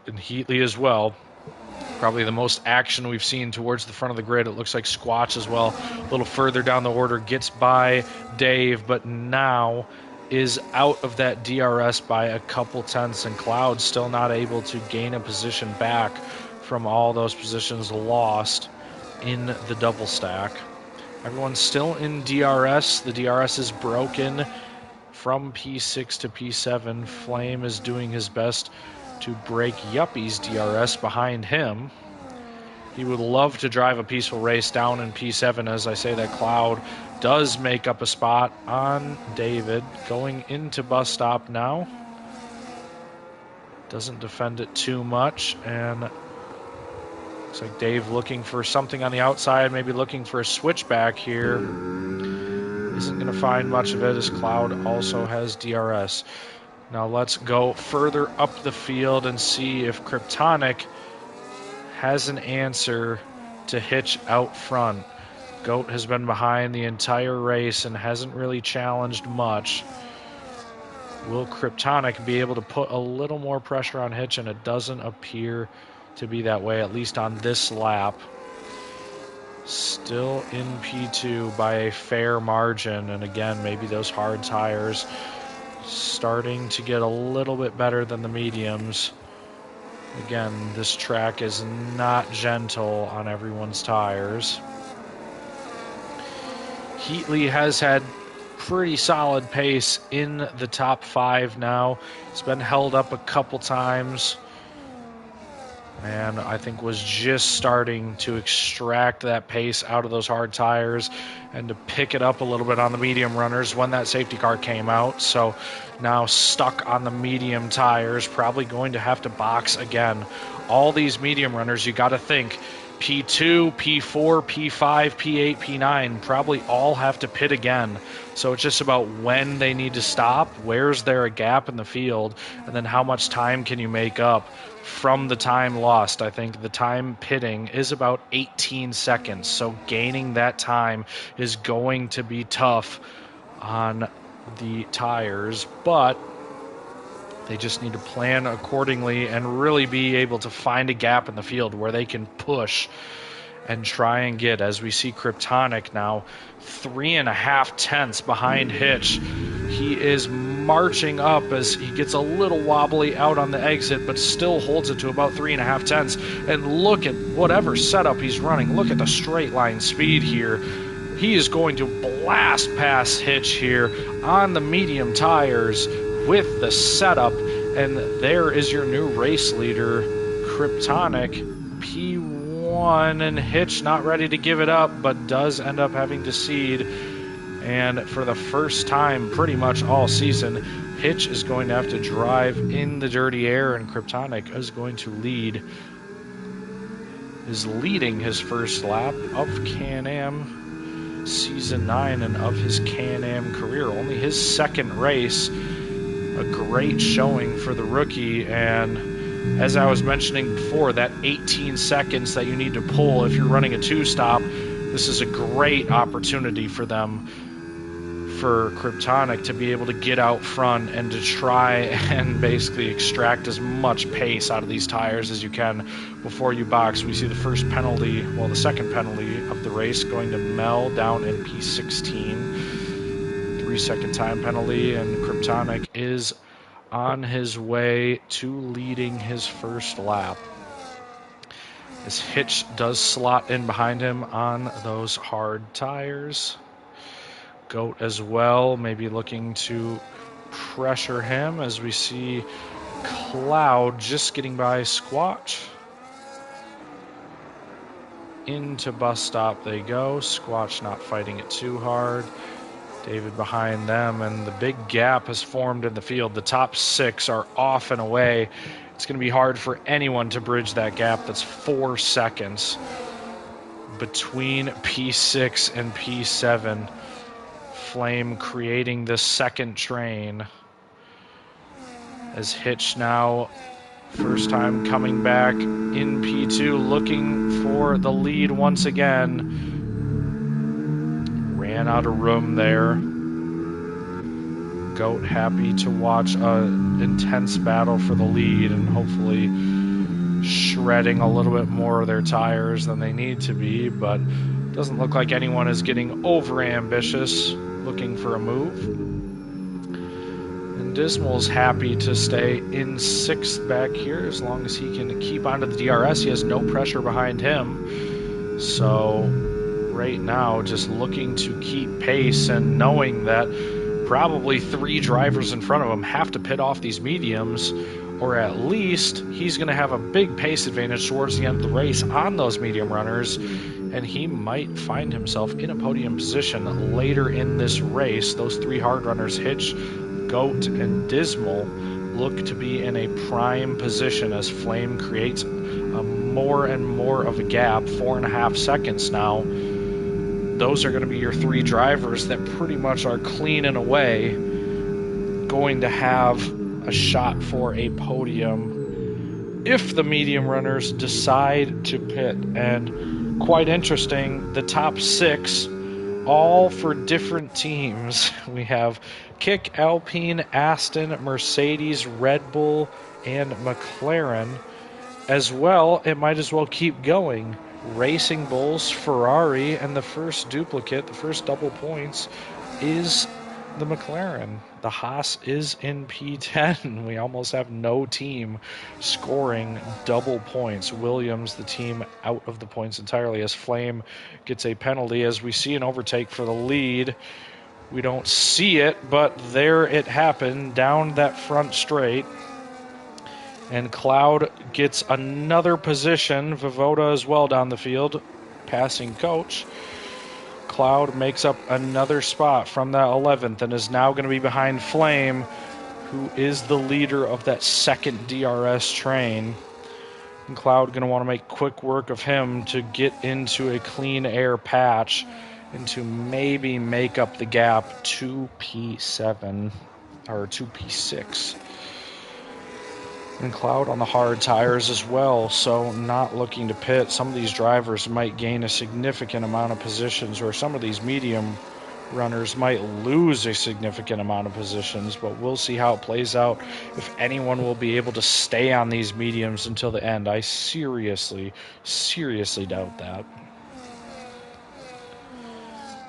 Speaker 1: and Heatley as well. Probably the most action we've seen towards the front of the grid. It looks like Squatch as well, a little further down the order, gets by Dave, but now is out of that DRS by a couple tenths, and Cloud still not able to gain a position back from all those positions lost in the double stack. Everyone's still in DRS. The DRS is broken from P6 to P7. Flame is doing his best to break Yuppie's DRS behind him. He would love to drive a peaceful race down in P7. As I say, that Cloud does make up a spot on David. Going into bus stop now. Doesn't defend it too much, and looks like Dave looking for something on the outside, maybe looking for a switchback here. Isn't going to find much of it as Cloud also has DRS. Now let's go further up the field and see if Kryptonic has an answer to Hitch out front. Goat has been behind the entire race and hasn't really challenged much. Will Kryptonic be able to put a little more pressure on Hitch? And it doesn't appear to be that way, at least on this lap. Still in P2 by a fair margin, and again, maybe those hard tires starting to get a little bit better than the mediums. Again, this track is not gentle on everyone's tires. Heatley has had pretty solid pace in the top 5 now. It's been held up a couple times, and I think was just starting to extract that pace out of those hard tires and to pick it up a little bit on the medium runners when that safety car came out. So now stuck on the medium tires, probably going to have to box again. All these medium runners, you got to think P2, P4, P5, P8, P9 probably all have to pit again. So it's just about when they need to stop, where's there a gap in the field, and then how much time can you make up from the time lost. I think the time pitting is about 18 seconds, so gaining that time is going to be tough on the tires, but they just need to plan accordingly and really be able to find a gap in the field where they can push and try and get, as we see Kryptonic now, 3.5 tenths behind Hitch. He is marching up as he gets a little wobbly out on the exit, but still holds it to about 3.5 tenths. And look at whatever setup he's running. Look at the straight line speed here. He is going to blast past Hitch here on the medium tires with the setup. And there is your new race leader, Kryptonic, P1. And Hitch not ready to give it up, but does end up having to cede. And for the first time pretty much all season, Hitch is going to have to drive in the dirty air, and Kryptonic is going to leading his first lap of Can-Am Season 9 and of his Can-Am career. Only his second race a great showing for the rookie, and as I was mentioning before, that 18 seconds that you need to pull if you're running a two-stop, this is a great opportunity for them, for Kryptonic, to be able to get out front and to try and basically extract as much pace out of these tires as you can before you box. We see the first penalty, well, the second penalty of the race going to Mel down in P16. 3-second time penalty, and Kryptonic is on his way to leading his first lap. As Hitch does slot in behind him on those hard tires. Goat as well, maybe looking to pressure him, as we see Cloud just getting by Squatch. Into bus stop they go. Squatch not fighting it too hard. David behind them, and the big gap has formed in the field. The top 6 are off and away. It's going to be hard for anyone to bridge that gap. That's 4 seconds between P6 and P7. Flame creating the second train, as Hitch now, first time coming back in P2, looking for the lead once again. Ran out of room there. Goat happy to watch an intense battle for the lead, and hopefully shredding a little bit more of their tires than they need to be, but doesn't look like anyone is getting over ambitious, looking for a move. And Dismal's happy to stay in 6th back here as long as he can keep onto the DRS. He has no pressure behind him. So right now just looking to keep pace and knowing that probably 3 drivers in front of him have to pit off these mediums, or at least he's going to have a big pace advantage towards the end of the race on those medium runners, and he might find himself in a podium position later in this race. Those 3 hard runners, Hitch, Goat, and Dismal, look to be in a prime position as Flame creates a more and more of a gap, 4.5 seconds now. Those are going to be your 3 drivers that pretty much are clean and away going to have a shot for a podium if the medium runners decide to pit. And quite interesting, the top 6 all for different teams. We have Kick, Alpine, Aston, Mercedes, Red Bull, and McLaren. As well, it might as well keep going. Racing Bulls, Ferrari, and the first duplicate, the first double points, is the McLaren. The Haas is in P10. We almost have no team scoring double points. Williams, the team out of the points entirely, as Flame gets a penalty, as we see an overtake for the lead. We don't see it, but there it happened down that front straight. And Cloud gets another position. Vivoda as well down the field, passing Coach. Cloud makes up another spot from that 11th and is now going to be behind Flame, who is the leader of that second DRS train. And Cloud going to want to make quick work of him to get into a clean air patch and to maybe make up the gap to P7 or to P6. And Cloud on the hard tires as well, so not looking to pit. Some of these drivers might gain a significant amount of positions, or some of these medium runners might lose a significant amount of positions, but we'll see how it plays out. If anyone will be able to stay on these mediums until the end, I seriously doubt that.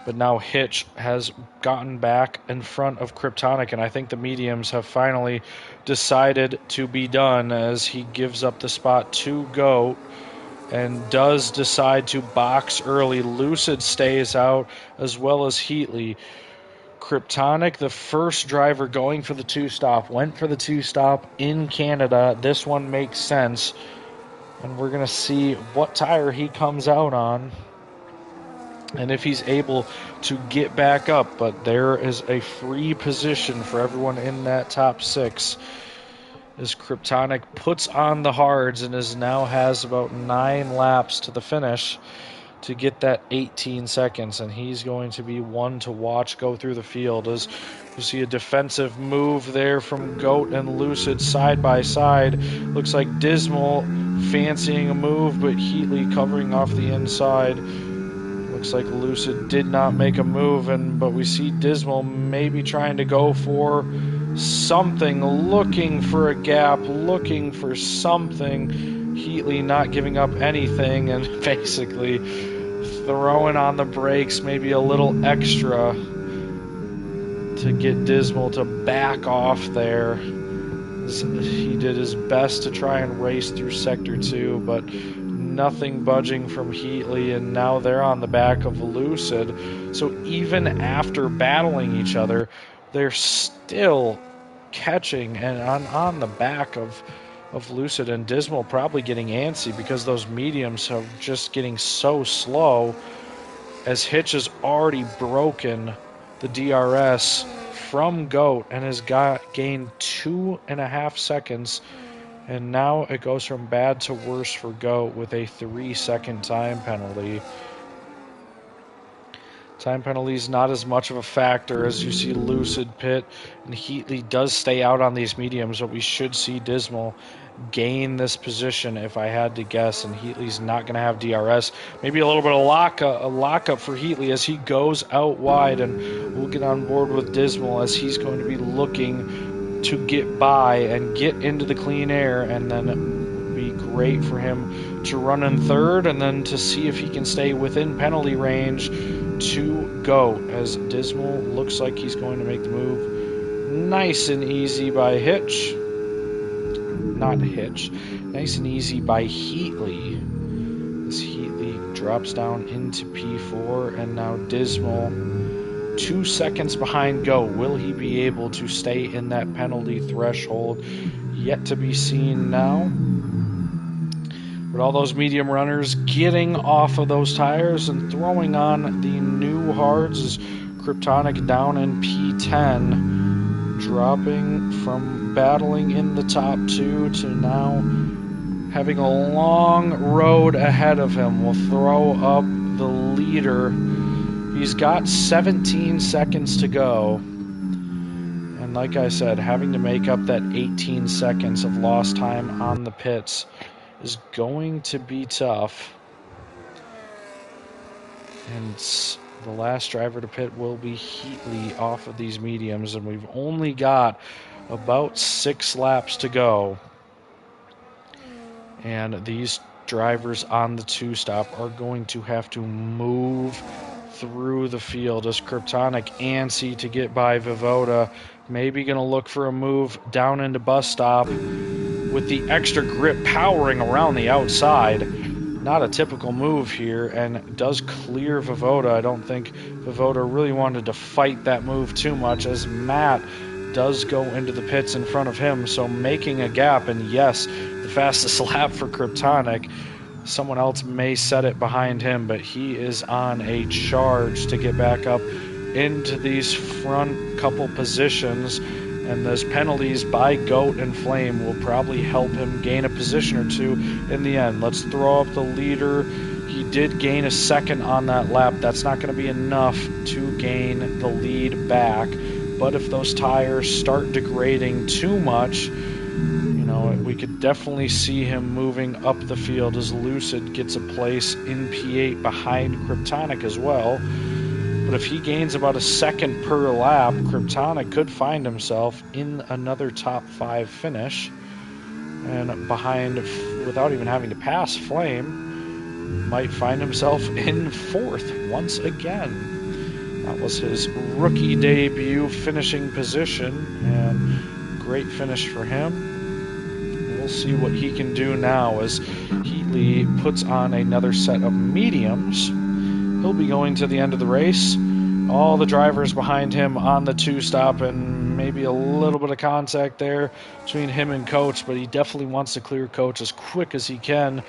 Speaker 1: But now Hitch has gotten back in front of Kryptonic, and I think the mediums have finally decided to be done, as he gives up the spot to Goat and does decide to box early. Lucid stays out, as well as Heatley. Kryptonic, the first driver going for the 2-stop, went for the 2-stop in Canada. This one makes sense, and we're going to see what tire he comes out on and if he's able to get back up. But there is a free position for everyone in that top 6 as Kryptonic puts on the hards and now has about 9 laps to the finish. to get that 18 seconds, and he's going to be one to watch go through the field. As you see a defensive move there from Goat and Lucid side by side. Looks like Dismal fancying a move, but Heatley covering off the inside. Looks like Lucid did not make a move, but we see Dismal maybe trying to go for something, looking for a gap, looking for something. Heatley not giving up anything and basically throwing on the brakes, maybe a little extra to get Dismal to back off there. He did his best to try and race through Sector 2, but nothing budging from Heatley, and now they're on the back of Lucid. So even after battling each other, they're still catching and on the back of Lucid, and Dismal probably getting antsy because those mediums are just getting so slow, as Hitch has already broken the DRS from Goat and has gained 2.5 seconds, and now it goes from bad to worse for Goat with a 3-second time penalty. Time penalty is not as much of a factor as you see Lucid pit, and Heatley does stay out on these mediums, but we should see Dismal gain this position if I had to guess, and Heatley's not going to have DRS. Maybe a little bit of a lockup for Heatley as he goes out wide, and we'll get on board with Dismal as he's going to be looking to get by and get into the clean air, and then it would be great for him to run in third and then to see if he can stay within penalty range to Goat, as Dismal looks like he's going to make the move. Nice and easy by Hitch. Not Hitch. Nice and easy by Heatley. As Heatley drops down into P4, and now Dismal 2 seconds behind Goat. Will he be able to stay in that penalty threshold? Yet to be seen now. But all those medium runners getting off of those tires and throwing on the new hards as Kryptonic down in P10, dropping from battling in the top 2 to now having a long road ahead of him. Will throw up the leader. He's got 17 seconds to go. And like I said, having to make up that 18 seconds of lost time on the pits is going to be tough. And the last driver to pit will be Heatley off of these mediums, and we've only got about 6 laps to go. And these drivers on the 2-stop are going to have to move through the field as Kryptonic antsy to get by Vivoda. Maybe going to look for a move down into bus stop with the extra grip powering around the outside. Not a typical move here, and does clear Vivoda. I don't think Vivoda really wanted to fight that move too much, as Matt does go into the pits in front of him, so making a gap. And yes, the fastest lap for Kryptonic. Someone else may set it behind him, but he is on a charge to get back up into these front couple positions, and those penalties by Goat and Flame will probably help him gain a position or two in the end. Let's throw up the leader. He did gain a second on that lap. That's not going to be enough to gain the lead back, but if those tires start degrading too much, we could definitely see him moving up the field as Lucid gets a place in P8 behind Kryptonic as well. But if he gains about a second per lap, Kryptonic could find himself in another top 5 finish. And behind, without even having to pass Flame, might find himself in 4th once again. That was his rookie debut finishing position, and great finish for him. We'll see what he can do now as Heatley puts on another set of mediums. He'll be going to the end of the race. All the drivers behind him on the 2-stop, and maybe a little bit of contact there between him and Coach, but he definitely wants to clear Coach as quick as he can.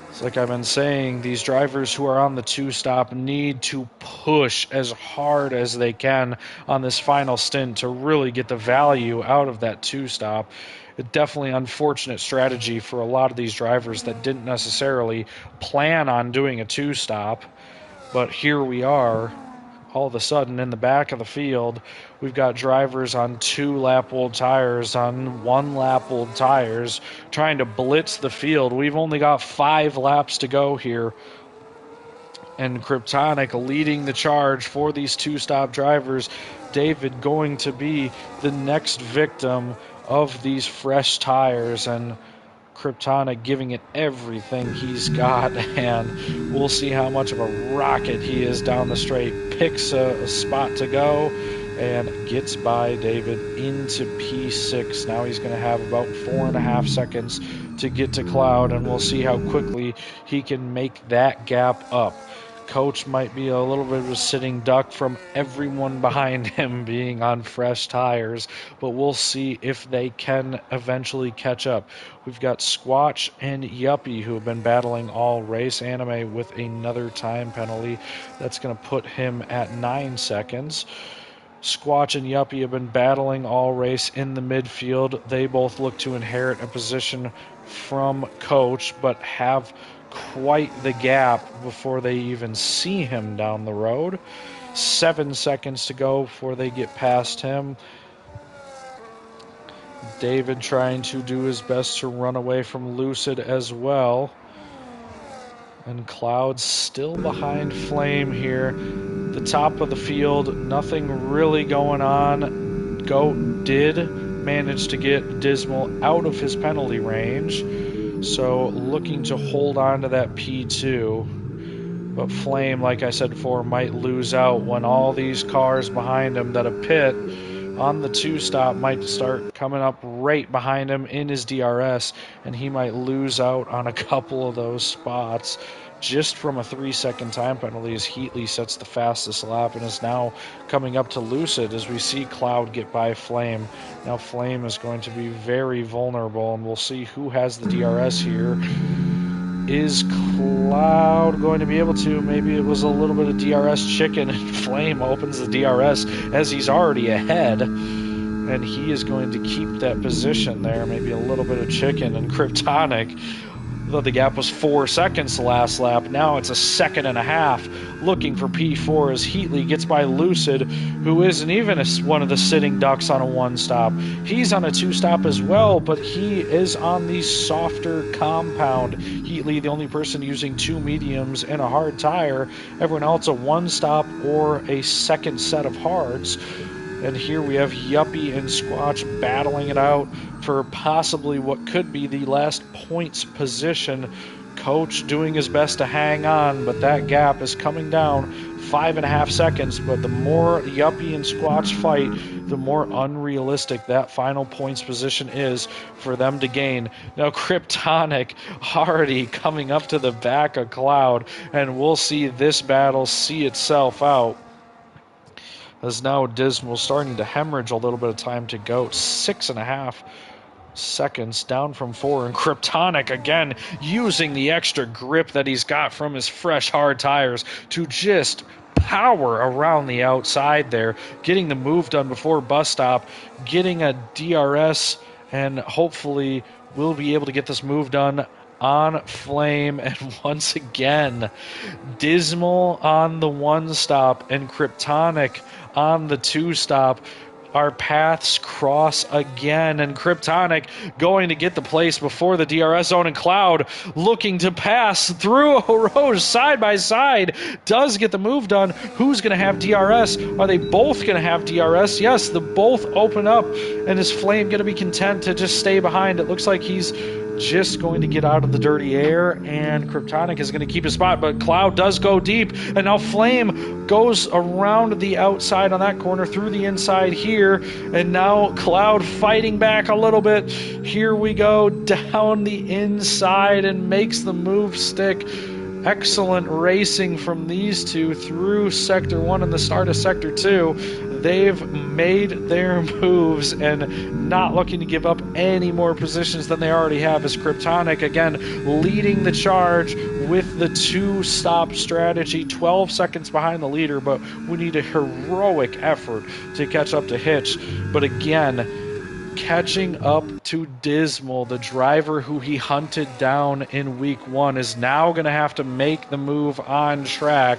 Speaker 1: It's like I've been saying, these drivers who are on the 2-stop need to push as hard as they can on this final stint to really get the value out of that 2-stop. definitely unfortunate strategy for a lot of these drivers that didn't necessarily plan on doing a two-stop. But here we are, all of a sudden in the back of the field, we've got drivers on 2 lap-old tires, on 1 lap-old tires, trying to blitz the field. We've only got 5 laps to go here. And Kryptonic leading the charge for these two-stop drivers. David going to be the next victim of these fresh tires, and Kryptonic giving it everything he's got, and we'll see how much of a rocket he is down the straight. Picks a spot to go and gets by David into P6. Now he's going to have about 4.5 seconds to get to Cloud, and we'll see how quickly he can make that gap up. Coach might be a little bit of a sitting duck from everyone behind him being on fresh tires, but we'll see if they can eventually catch up. We've got Squatch and Yuppie who have been battling all race. Anime with another time penalty. That's going to put him at 9 seconds. Squatch and Yuppie have been battling all race in the midfield. They both look to inherit a position from Coach, but have quite the gap before they even see him down the road. 7 seconds to go before they get past him. David trying to do his best to run away from Lucid as well. And Cloud still behind Flame here. The top of the field, nothing really going on. Goat did manage to get Dismal out of his penalty range, so looking to hold on to that P2. But Flame, like I said before, might lose out when all these cars behind him that have pit on the two-stop might start coming up right behind him in his DRS, and he might lose out on a couple of those spots just from a 3-second time penalty as Heatley sets the fastest lap and is now coming up to Lucid as we see Cloud get by Flame. Now Flame is going to be very vulnerable, and we'll see who has the DRS here. Is Cloud going to be able to? Maybe it was a little bit of DRS chicken, and Flame opens the DRS as he's already ahead, and he is going to keep that position there. Maybe a little bit of chicken, and Kryptonic, though the gap was 4 seconds the last lap, now it's a 1.5 seconds looking for P4 as Heatley gets by Lucid, who isn't even one of the sitting ducks on a one-stop. He's on a two-stop as well, but he is on the softer compound. Heatley, the only person using 2 mediums and a hard tire. Everyone else a one-stop or a second set of hards. And here we have Yuppie and Squatch battling it out for possibly what could be the last points position. Coach doing his best to hang on, but that gap is coming down 5.5 seconds. But the more Yuppie and Squatch fight, the more unrealistic that final points position is for them to gain. Now Kryptonic already coming up to the back of Cloud, and we'll see this battle see itself out. As now Dismal starting to hemorrhage a little bit of time to go. 6.5 seconds down from 4, and Kryptonic again using the extra grip that he's got from his fresh hard tires to just power around the outside there, getting the move done before bus stop, getting a DRS, and hopefully we'll be able to get this move done on Flame. And once again, Dismal on the one stop and Kryptonic on the two stop. Our paths cross again, and Kryptonic going to get the place before the DRS zone, and Cloud looking to pass through a row side by side, does get the move done. Who's going to have DRS? Are they both going to have DRS? Yes, the both open up, and is Flame going to be content to just stay behind? It looks like he's just going to get out of the dirty air, and Kryptonic is going to keep his spot, but Cloud does go deep, and now Flame goes around the outside on that corner through the inside here, and now Cloud fighting back a little bit. Here we go down the inside and makes the move stick. Excellent racing from these two through Sector 1 and the start of Sector 2. They've made their moves and not looking to give up any more positions than they already have, as Kryptonic again leading the charge with the two-stop strategy, 12 seconds behind the leader, but we need a heroic effort to catch up to Hitch. But again, catching up to Dismal, the driver who he hunted down in week 1, is now going to have to make the move on track.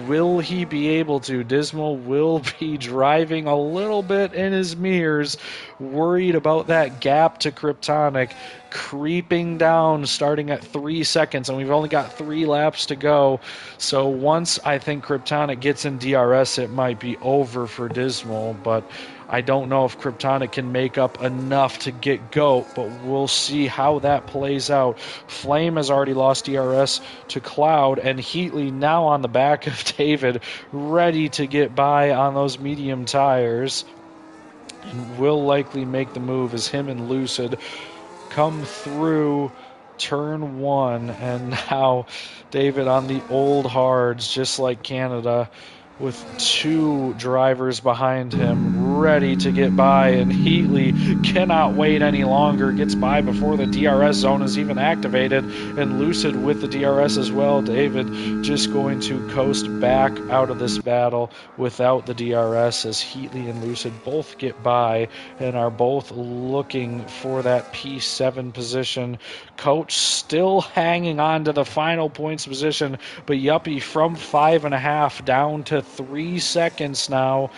Speaker 1: Will he be able to? Dismal will be driving a little bit in his mirrors, worried about that gap to Kryptonic, creeping down starting at 3 seconds, and we've only got 3 laps to go. So once I think Kryptonic gets in DRS, it might be over for Dismal, but I don't know if Kryptonic can make up enough to get GOAT, but we'll see how that plays out. Flame has already lost DRS to Cloud, and Heatley now on the back of David, ready to get by on those medium tires, and will likely make the move as him and Lucid come through turn 1, and now David on the old hards, just like Canada, with 2 drivers behind him ready to get by, and Heatley cannot wait any longer, gets by before the DRS zone is even activated, and Lucid with the DRS as well. David just going to coast back out of this battle without the DRS as Heatley and Lucid both get by and are both looking for that P7 position. Coach still hanging on to the final points position, but Yuppie from 5.5 down to 3 seconds now,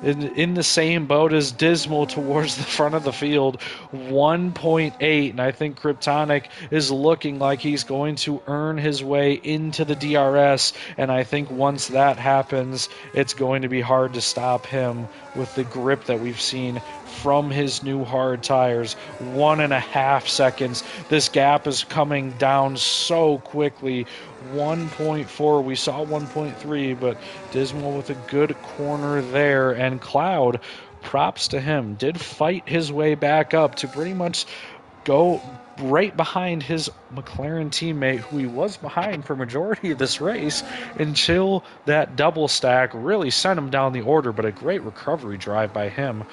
Speaker 1: in the same boat as Dismal towards the front of the field, 1.8, and I think Kryptonic is looking like he's going to earn his way into the DRS, and I think once that happens, it's going to be hard to stop him with the grip that we've seen from his new hard tires. 1.5 seconds. This gap is coming down so quickly. 1.4, we saw 1.3, but Dismal with a good corner there, and Cloud, props to him, did fight his way back up to pretty much go right behind his McLaren teammate, who he was behind for majority of this race, until that double stack really sent him down the order, but a great recovery drive by him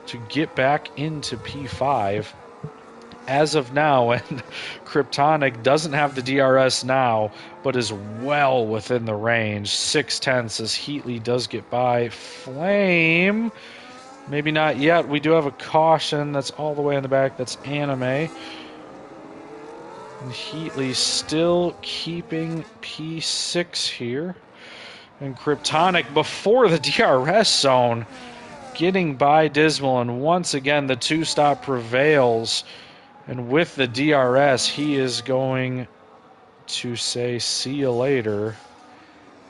Speaker 1: to get back into P5. As of now, and Kryptonic doesn't have the DRS now, but is well within the range. 0.6 as Heatley does get by. Flame, maybe not yet. We do have a caution that's all the way in the back. That's Anime. And Heatley still keeping P6 here. And Kryptonic before the DRS zone, getting by Dismal, and once again the 2-stop prevails. And with the DRS, he is going to say, see you later.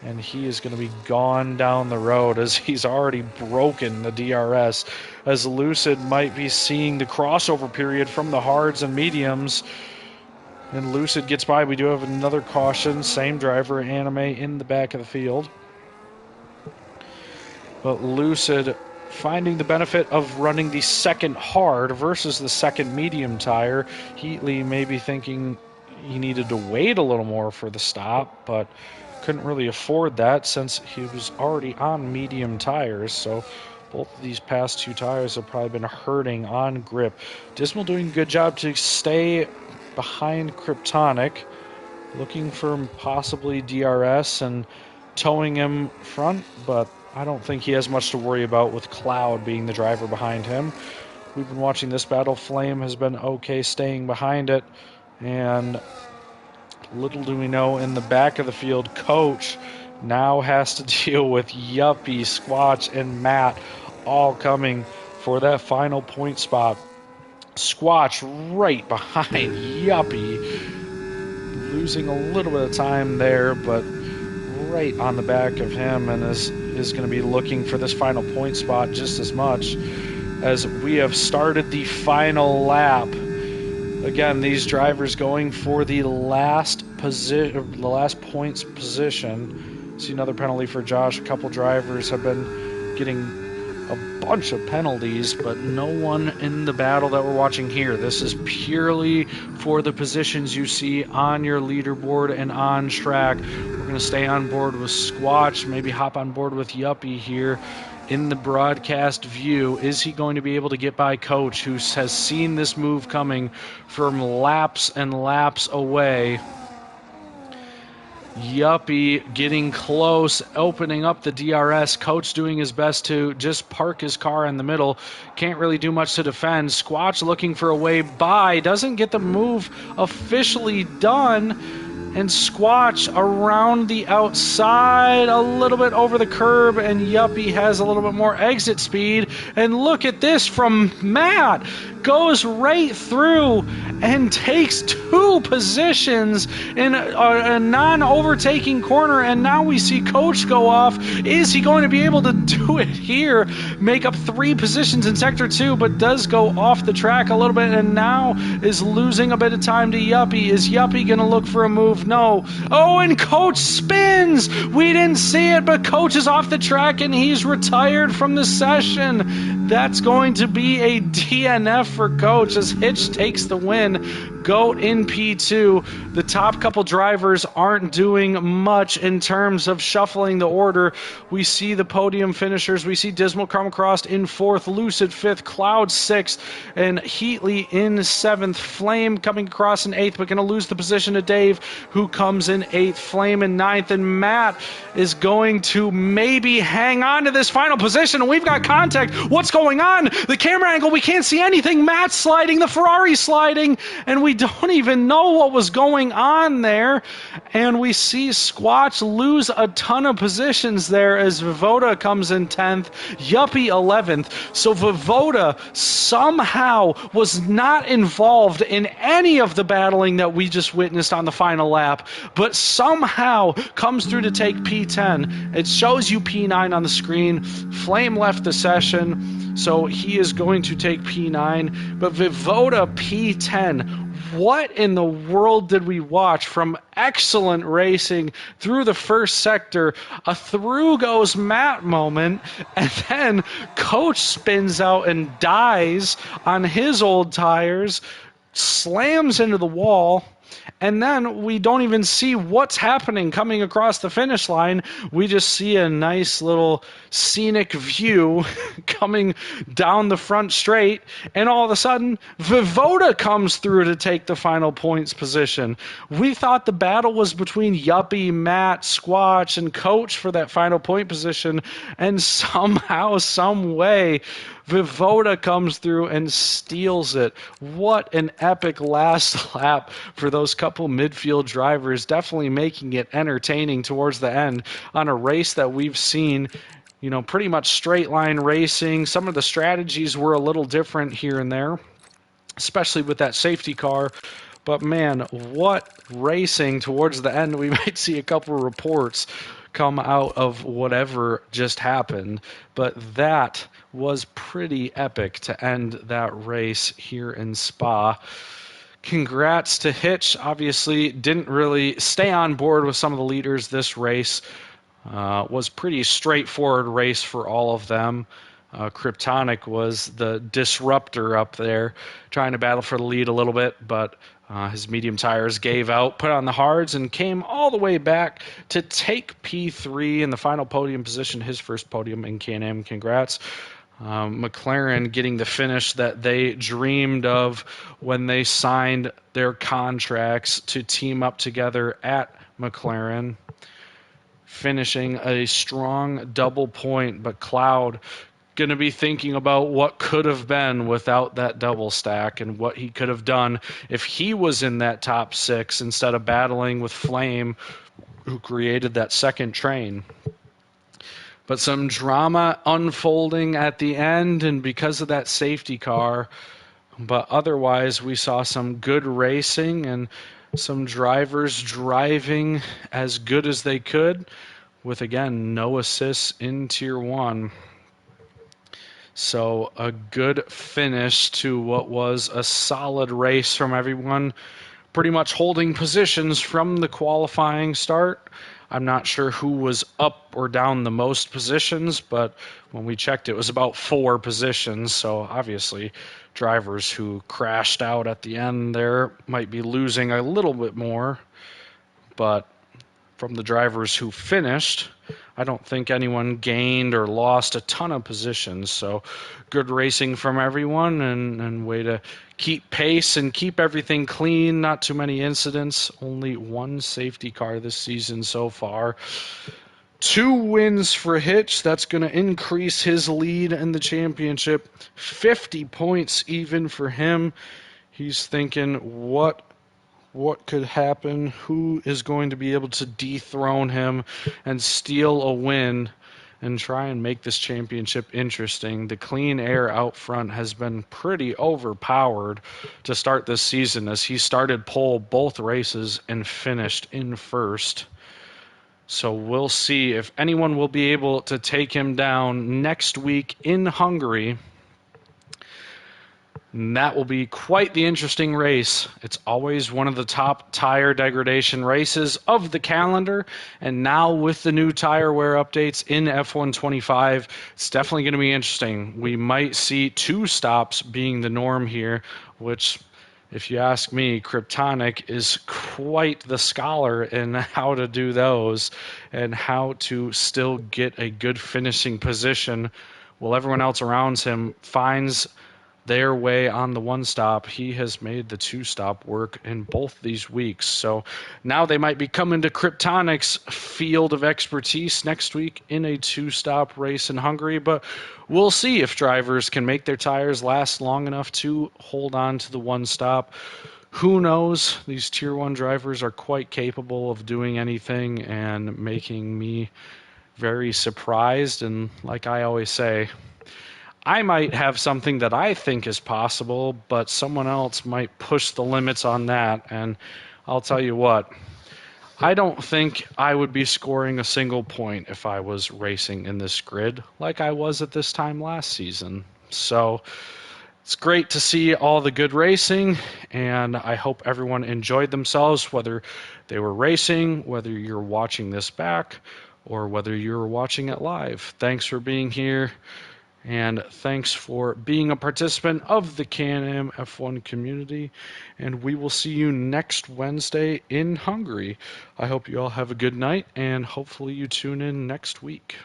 Speaker 1: And he is going to be gone down the road as he's already broken the DRS. As Lucid might be seeing the crossover period from the hards and mediums. And Lucid gets by. We do have another caution. Same driver, Anime, in the back of the field. But Lucid finding the benefit of running the second hard versus the second medium tire. Heatley may be thinking he needed to wait a little more for the stop, but couldn't really afford that since he was already on medium tires. So both of these past 2 tires have probably been hurting on grip. Dismal doing a good job to stay behind Kryptonic, looking for possibly DRS and towing him front, but I don't think he has much to worry about with Cloud being the driver behind him. We've been watching this battle. Flame has been okay staying behind it. And little do we know, in the back of the field, Coach now has to deal with Yuppie, Squatch, and Matt all coming for that final point spot. Squatch right behind Yuppie, losing a little bit of time there, but right on the back of him, and is going to be looking for this final point spot just as much as we have started the final lap. Again, these drivers going for the last position, the last points position. See another penalty for Josh. A couple drivers have been getting a bunch of penalties, but no one in the battle that we're watching here. This is purely for the positions you see on your leaderboard and on track. We're going to stay on board with Squatch, maybe hop on board with Yuppie here in the broadcast view. Is he going to be able to get by Coach, who has seen this move coming from laps and laps away? Yuppie getting close, opening up the DRS. Coach doing his best to just park his car in the middle. Can't really do much to defend. Squatch looking for a way by. Doesn't get the move officially done. And Squatch around the outside, a little bit over the curb, and Yuppie has a little bit more exit speed. And look at this from Matt. Goes right through and takes 2 positions in a non-overtaking corner, and now we see Coach go off. Is he going to be able to do it here? Make up 3 positions in Sector 2, but does go off the track a little bit, and now is losing a bit of time to Yuppie. Is Yuppie going to look for a move? No. Oh, and Coach spins! We didn't see it, but Coach is off the track, and he's retired from the session. That's going to be a DNF for Coach as Hitch takes the win. Goat in P2. The top couple drivers aren't doing much in terms of shuffling the order. We see the podium finishers. We see Dismal Chromacross in 4th, Lucid 5th, Cloud 6th, and Heatley in 7th. Flame coming across in 8th, but going to lose the position to Dave, who comes in 8th. Flame in 9th, and Matt is going to maybe hang on to this final position, and we've got contact. What's going on? The camera angle, we can't see anything. Matt's sliding, the Ferrari sliding, and we don't even know what was going on there. And we see Squatch lose a ton of positions there as Vivoda comes in 10th, Yuppie 11th. So Vivoda somehow was not involved in any of the battling that we just witnessed on the final lap, but somehow comes through to take P10. It shows you P9 on the screen. Flame left the session, so he is going to take P9, but Vivoda P10. What in the world did we watch from excellent racing through the first sector, a through goes Matt moment, and then Coach spins out and dies on his old tires, slams into the wall, and then we don't even see what's happening coming across the finish line. We just see a nice little scenic view coming down the front straight, and all of a sudden, Vivoda comes through to take the final points position. We thought the battle was between Yuppie, Matt, Squatch, and Coach for that final point position, and somehow, some way, Vivoda comes through and steals it. What an epic last lap for those couple midfield drivers, definitely making it entertaining towards the end on a race that we've seen, you know, pretty much straight line racing. Some of the strategies were a little different here and there, especially with that safety car. But man, what racing towards the end. We might see a couple of reports come out of whatever just happened, but that was pretty epic to end that race here in Spa. Congrats to Hitch. Obviously didn't really stay on board with some of the leaders this race. Was pretty straightforward race for all of them. Kryptonic was the disruptor up there, trying to battle for the lead a little bit, but his medium tires gave out, put on the hards, and came all the way back to take P3 in the final podium position, his first podium in Can-Am. Congrats. McLaren getting the finish that they dreamed of when they signed their contracts to team up together at McLaren. Finishing a strong double point, but Cloud going to be thinking about what could have been without that double stack and what he could have done if he was in that top 6 instead of battling with Flame, who created that second train. But some drama unfolding at the end, and because of that safety car. But otherwise, we saw some good racing and some drivers driving as good as they could, with, again, no assists in Tier 1. So a good finish to what was a solid race from everyone, pretty much holding positions from the qualifying start. I'm not sure who was up or down the most positions, but when we checked, it was about 4 positions. So obviously, drivers who crashed out at the end there might be losing a little bit more. But from the drivers who finished. I don't think anyone gained or lost a ton of positions, so good racing from everyone, and way to keep pace and keep everything clean. Not too many incidents, only one safety car this season so far. 2 wins for Hitch. That's going to increase his lead in the championship. 50 points even for him. He's thinking, what could happen? Who is going to be able to dethrone him and steal a win and try and make this championship interesting? The clean air out front has been pretty overpowered to start this season, as he started pole both races and finished in first. So we'll see if anyone will be able to take him down next week in Hungary. And that will be quite the interesting race. It's always one of the top tire degradation races of the calendar. And now with the new tire wear updates in F125, it's definitely going to be interesting. We might see 2 stops being the norm here, which, if you ask me, Kryptonic is quite the scholar in how to do those and how to still get a good finishing position while everyone else around him finds their way on the 1 stop. He has made the 2 stop work in both these weeks. So now they might be coming to Kryptonic's field of expertise next week in a 2 stop race in Hungary. But we'll see if drivers can make their tires last long enough to hold on to the 1 stop. Who knows? These Tier 1 drivers are quite capable of doing anything and making me very surprised. And like I always say, I might have something that I think is possible, but someone else might push the limits on that. And I'll tell you what, I don't think I would be scoring a single point if I was racing in this grid like I was at this time last season. So it's great to see all the good racing, and I hope everyone enjoyed themselves, whether they were racing, whether you're watching this back, or whether you're watching it live. Thanks for being here. And thanks for being a participant of the Can-Am F1 community. And we will see you next Wednesday in Hungary. I hope you all have a good night, and hopefully you tune in next week.